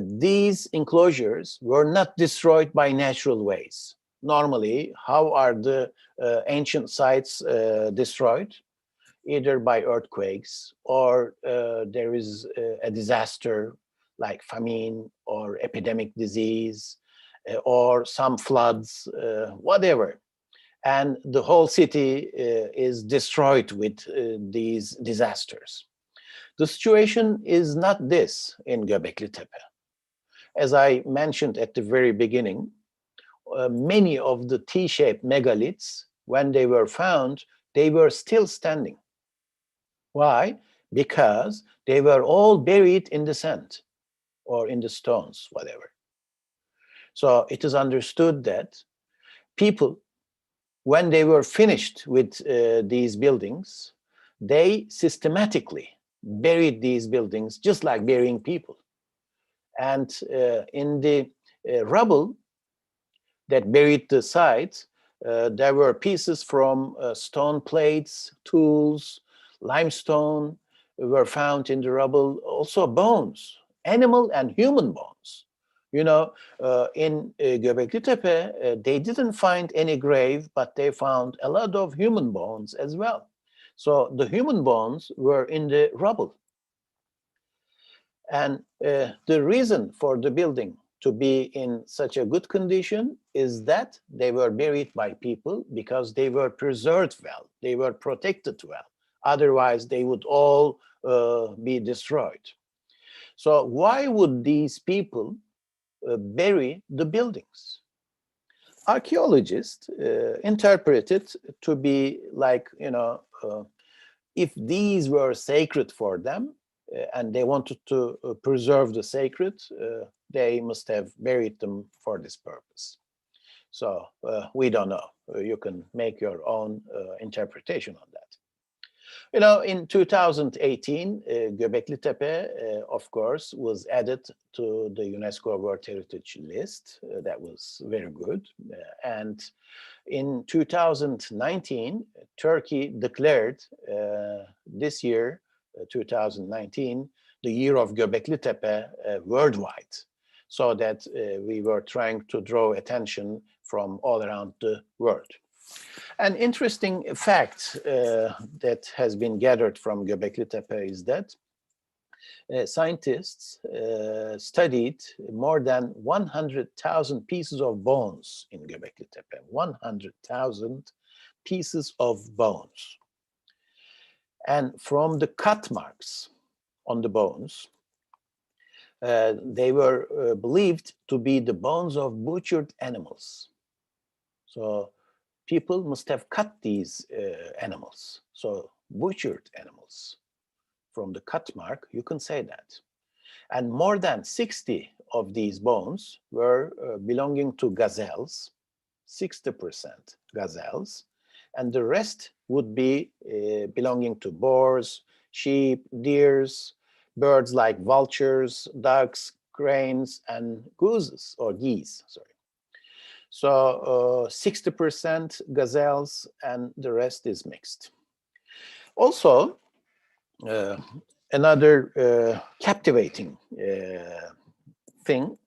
these enclosures were not destroyed by natural ways. Normally, how are the ancient sites destroyed? Either by earthquakes, or there is a disaster like famine or epidemic disease, or some floods, whatever. And the whole city is destroyed with these disasters. The situation is not this in Göbeklitepe. As I mentioned at the very beginning, many of the T-shaped megaliths, when they were found, they were still standing. Why? Because they were all buried in the sand or in the stones, whatever. So it is understood that people, when they were finished with these buildings, they systematically buried these buildings just like burying people. And in the rubble that buried the site, there were pieces from stone plates, tools, limestone were found in the rubble, also bones, animal and human bones. You know, in Göbeklitepe, they didn't find any grave, but they found a lot of human bones as well. So the human bones were in the rubble. And the reason for the building to be in such a good condition is that they were buried by people because they were preserved well, they were protected well. Otherwise, they would all be destroyed. So why would these people bury the buildings? Archaeologists interpret it to be like, if these were sacred for them, and they wanted to preserve the sacred, they must have buried them for this purpose. So we don't know. You can make your own interpretation on that. You know, in 2018, Göbeklitepe, of course, was added to the UNESCO World Heritage List. That was very good. And in 2019, Turkey declared this year, 2019, the year of Göbeklitepe worldwide, so that we were trying to draw attention from all around the world. An interesting fact that has been gathered from Göbeklitepe is that scientists studied more than 100,000 pieces of bones in Göbeklitepe, 100,000 pieces of bones. And from the cut marks on the bones, they were believed to be the bones of butchered animals. So people must have cut these animals, so butchered animals. From the cut mark, you can say that. And more than 60 of these bones were belonging to gazelles, 60% gazelles, and the rest would be belonging to boars, sheep, deers, birds like vultures, ducks, cranes, and gooses, or geese, sorry. So 60% gazelles and the rest is mixed. Also, another captivating thing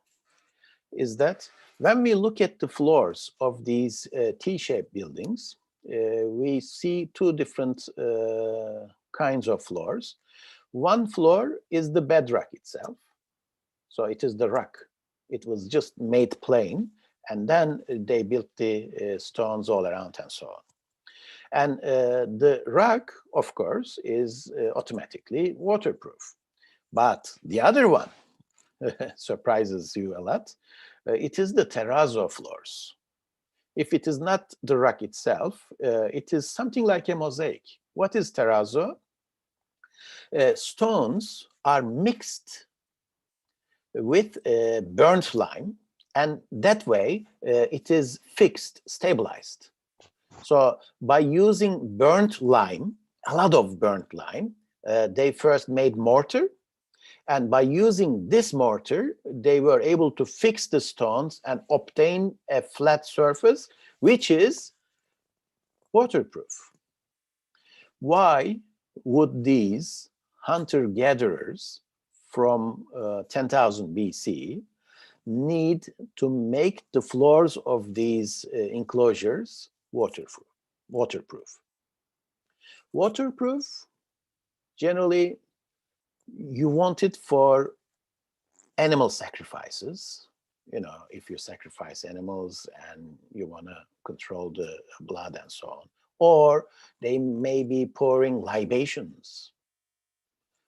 is that when we look at the floors of these T-shaped buildings, we see two different kinds of floors. One floor is the bedrock itself. So it is the rock. It was just made plain, and then they built the stones all around and so on. And the rock, of course, is automatically waterproof. But the other one surprises you a lot. It is the terrazzo floors. If it is not the rock itself, it is something like a mosaic. What is terrazzo? Stones are mixed with burnt lime, and that way it is fixed, stabilized. So by using burnt lime, a lot of burnt lime, they first made mortar. And by using this mortar, they were able to fix the stones and obtain a flat surface, which is waterproof. Why would these hunter-gatherers from 10,000 BC need to make the floors of these enclosures waterproof? Waterproof, generally, you want it for animal sacrifices. You know, if you sacrifice animals and you want to control the blood and so on. Or they may be pouring libations.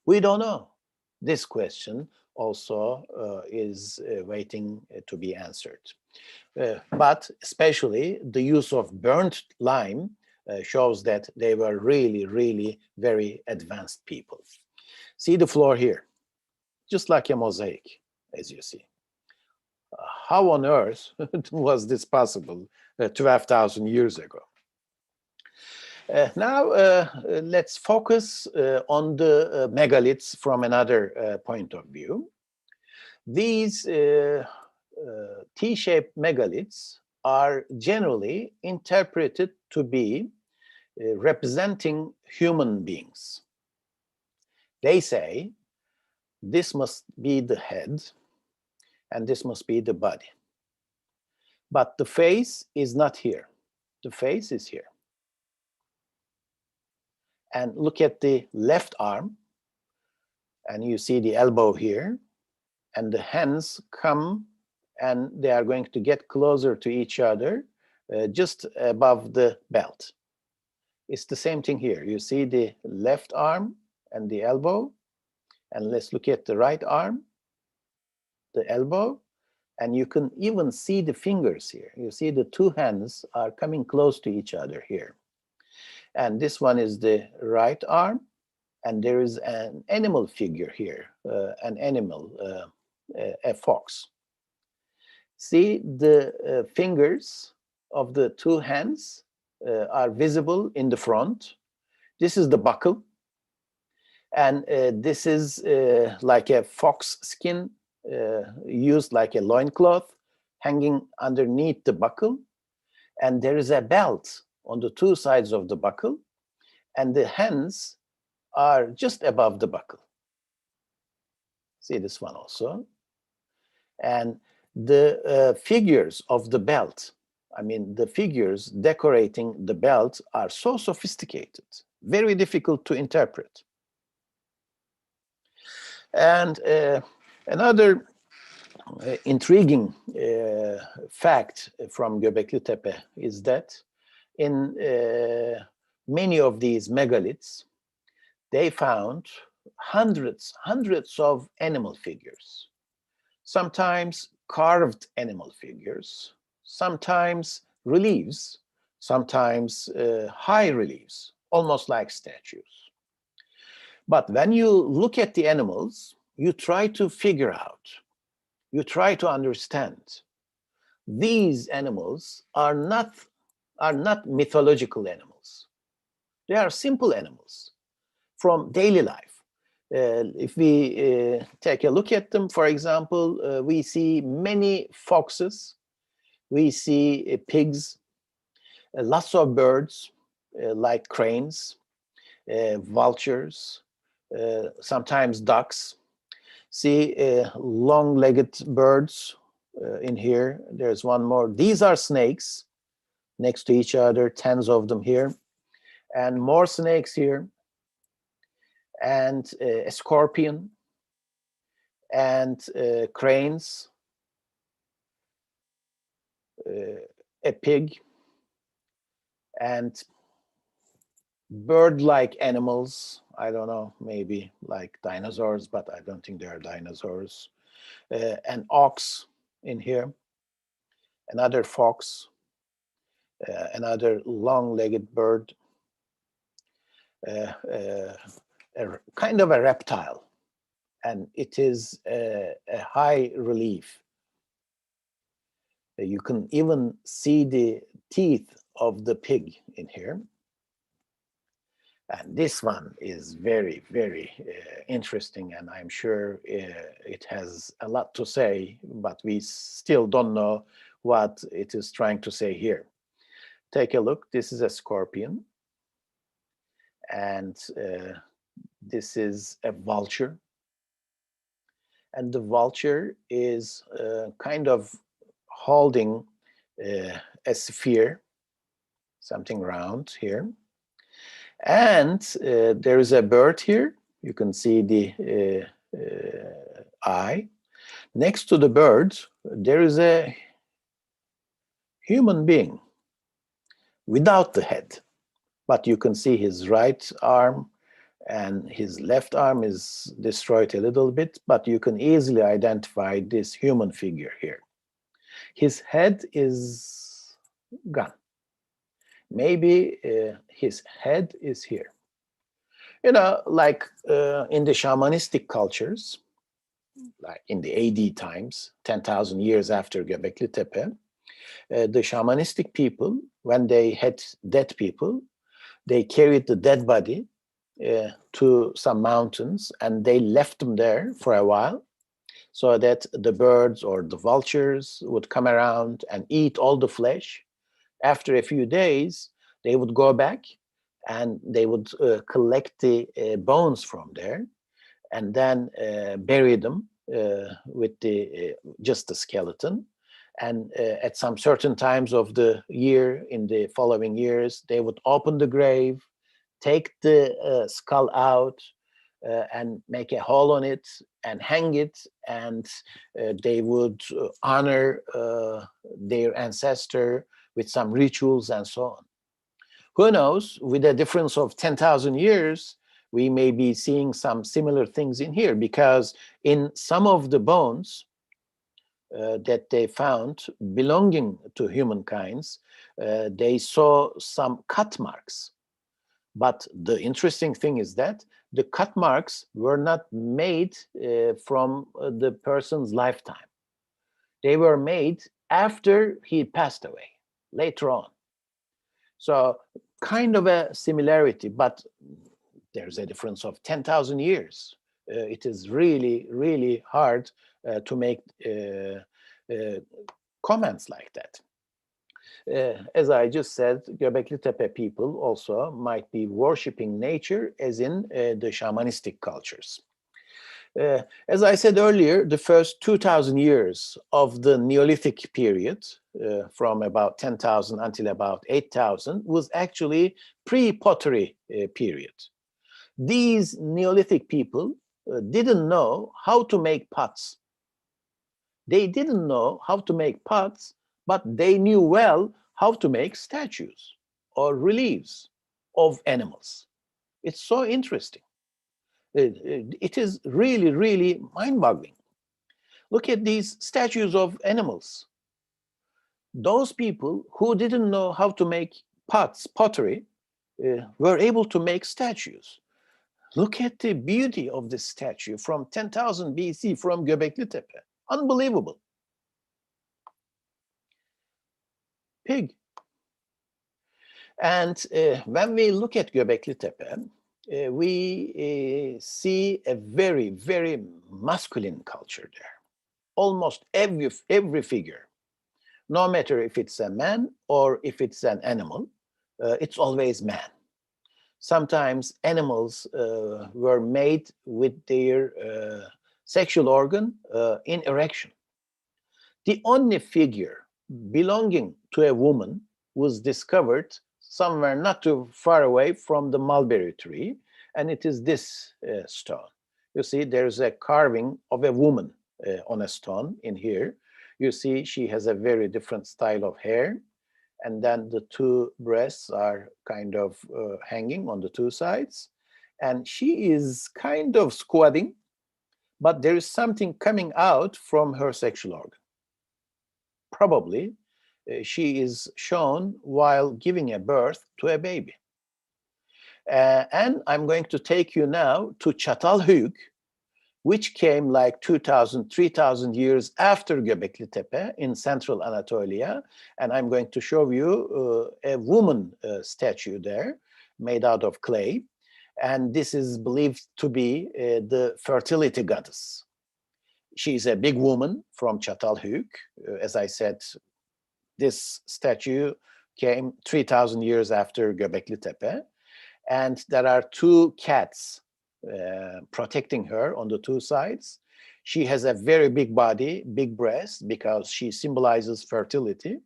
We don't know. This question also is waiting to be answered. But especially the use of burnt lime shows that they were really, really very advanced people. See the floor here, just like a mosaic, as you see. How on earth was this possible 12,000 years ago? Now, let's focus on the megaliths from another point of view. These T-shaped megaliths are generally interpreted to be representing human beings. They say this must be the head and this must be the body. But the face is not here. The face is here. And look at the left arm, and you see the elbow here, and the hands come and they are going to get closer to each other just above the belt. It's the same thing here. You see the left arm and the elbow, and let's look at the right arm, the elbow, and you can even see the fingers here. You see the two hands are coming close to each other here. And this one is the right arm, and there is an animal figure here, an animal, a fox. See, the fingers of the two hands are visible in the front. This is the buckle, and this is like a fox skin used like a loincloth hanging underneath the buckle, and there is a belt on the two sides of the buckle, and the hands are just above the buckle. See this one also. And the figures of the belt, I mean, the figures decorating the belt are so sophisticated, very difficult to interpret. And another intriguing fact from Göbeklitepe is that in many of these megaliths, they found hundreds of animal figures. Sometimes carved animal figures, sometimes reliefs, sometimes high reliefs, almost like statues. But when you look at the animals, you try to figure out, you try to understand. These animals are not mythological animals. They are simple animals from daily life. If we take a look at them, for example, we see many foxes, we see pigs, lots of birds like cranes, vultures, sometimes ducks. See long-legged birds in here. There's one more. These are snakes next to each other, tens of them here, and more snakes here, and a scorpion, and cranes, a pig, and bird-like animals. I don't know, maybe like dinosaurs, but I don't think they are dinosaurs. An ox in here, another fox, another long-legged bird, a kind of a reptile, and it is a high relief. You can even see the teeth of the pig in here. And this one is very, very interesting, and I'm sure it has a lot to say, but we still don't know what it is trying to say here. Take a look. This is a scorpion, and this is a vulture. And the vulture is kind of holding a sphere, something round here. And there is a bird here. You can see the eye. Next to the bird, there is a human being without the head. But you can see his right arm, and his left arm is destroyed a little bit, but you can easily identify this human figure here. His head is gone. Maybe his head is here. You know, like in the shamanistic cultures, like in the AD times, 10,000 years after Göbeklitepe, the shamanistic people, when they had dead people, they carried the dead body to some mountains, and they left them there for a while so that the birds or the vultures would come around and eat all the flesh. After a few days, they would go back and they would collect the bones from there and then bury them with just the skeleton. And at some certain times of the year, in the following years, they would open the grave, take the skull out, and make a hole on it and hang it, and they would honor their ancestor with some rituals and so on. Who knows, with a difference of 10,000 years, we may be seeing some similar things in here, because in some of the bones that they found belonging to humankinds, they saw some cut marks. But the interesting thing is that the cut marks were not made from the person's lifetime. They were made after he passed away, later on. So kind of a similarity, but there's a difference of 10,000 years. It is really, really hard to make comments like that. As I just said, Göbeklitepe people also might be worshipping nature, as in the shamanistic cultures. As I said earlier, the first 2,000 years of the Neolithic period, from about 10,000 until about 8,000, was actually pre-pottery period. These Neolithic people didn't know how to make pots. They didn't know how to make pots, but they knew well how to make statues or reliefs of animals. It's so interesting. It is really, really mind-boggling. Look at these statues of animals. Those people who didn't know how to make pots, pottery, were able to make statues. Look at the beauty of this statue from 10,000 BC from Göbeklitepe. Unbelievable. Pig. And when we look at Göbeklitepe, we see a very, very masculine culture there. Almost every figure, no matter if it's a man or if it's an animal, it's always man. Sometimes animals were made with their sexual organ in erection. The only figure belonging to a woman was discovered somewhere not too far away from the mulberry tree, and it is this stone. You see, there's a carving of a woman on a stone in here. You see, she has a very different style of hair, and then the two breasts are kind of hanging on the two sides, and she is kind of squatting, but there is something coming out from her sexual organ. Probably she is shown while giving a birth to a baby. And I'm going to take you now to Çatalhöyük, which came like 2,000, 3,000 years after Göbeklitepe in central Anatolia. And I'm going to show you a woman statue there made out of clay. And this is believed to be the fertility goddess. She's a big woman from Çatalhöyük. As I said, this statue came 3,000 years after Göbeklitepe. And there are two cats protecting her on the two sides. She has a very big body, big breast, because she symbolizes fertility,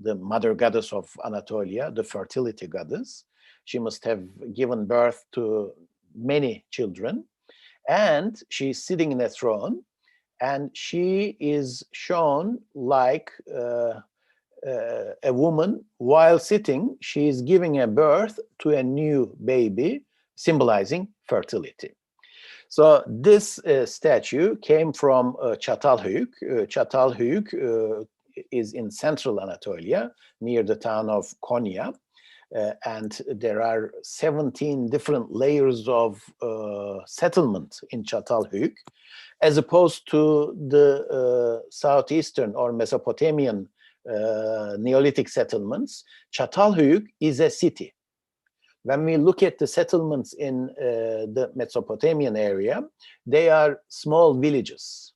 the mother goddess of Anatolia, the fertility goddess. She must have given birth to many children. And she's sitting in a throne, and she is shown like a woman. While sitting, she is giving a birth to a new baby, symbolizing fertility. So this statue came from Çatalhöyük. Çatalhöyük is in central Anatolia, near the town of Konya. And there are 17 different layers of settlement in Çatalhöyük, as opposed to the southeastern or Mesopotamian Neolithic settlements. Çatalhöyük is a city. When we look at the settlements in the Mesopotamian area, they are small villages.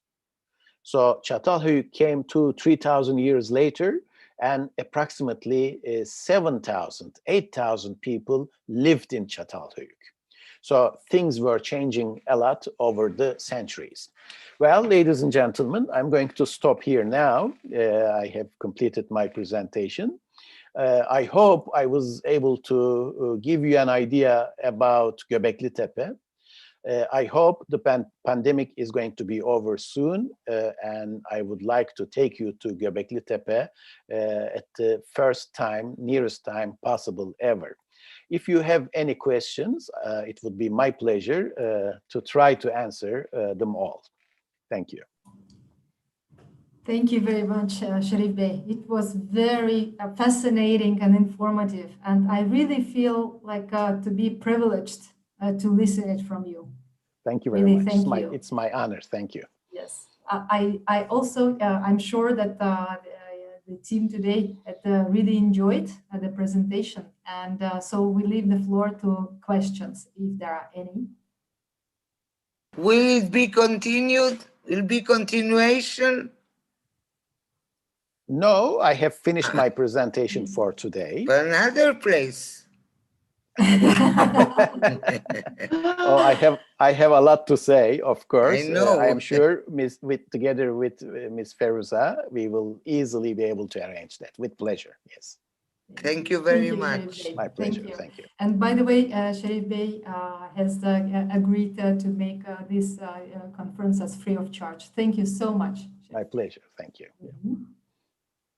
So Çatalhöyük came 2,000-3,000 years later, and approximately 7,000, 8,000 people lived in Çatalhöyük. So things were changing a lot over the centuries. Well, ladies and gentlemen, I'm going to stop here now. I have completed my presentation. I hope I was able to give you an idea about Göbeklitepe. I hope the pandemic is going to be over soon, and I would like to take you to Göbeklitepe at the nearest time possible ever. If you have any questions, it would be my pleasure to try to answer them all. Thank you. Thank you very much, Serif Bey. It was very fascinating and informative, and I really feel like to be privileged to listen it from you. Thank you very Really, much. thank you. It's my honor. Thank you. Yes, I also, I'm sure that the team today really enjoyed the presentation, and so we leave the floor to questions if there are any. Will it be continued? Will be continuation? No, I have finished my presentation for today. But another place. Oh, I have a lot to say, of course. I know. I am sure together with Ms. Feruza, we will easily be able to arrange that with pleasure. Yes. Thank you very much. My pleasure. Thank you. And by the way, Serif Bey has agreed to make this conference as free of charge. Thank you so much. My pleasure. Thank you. Mhm.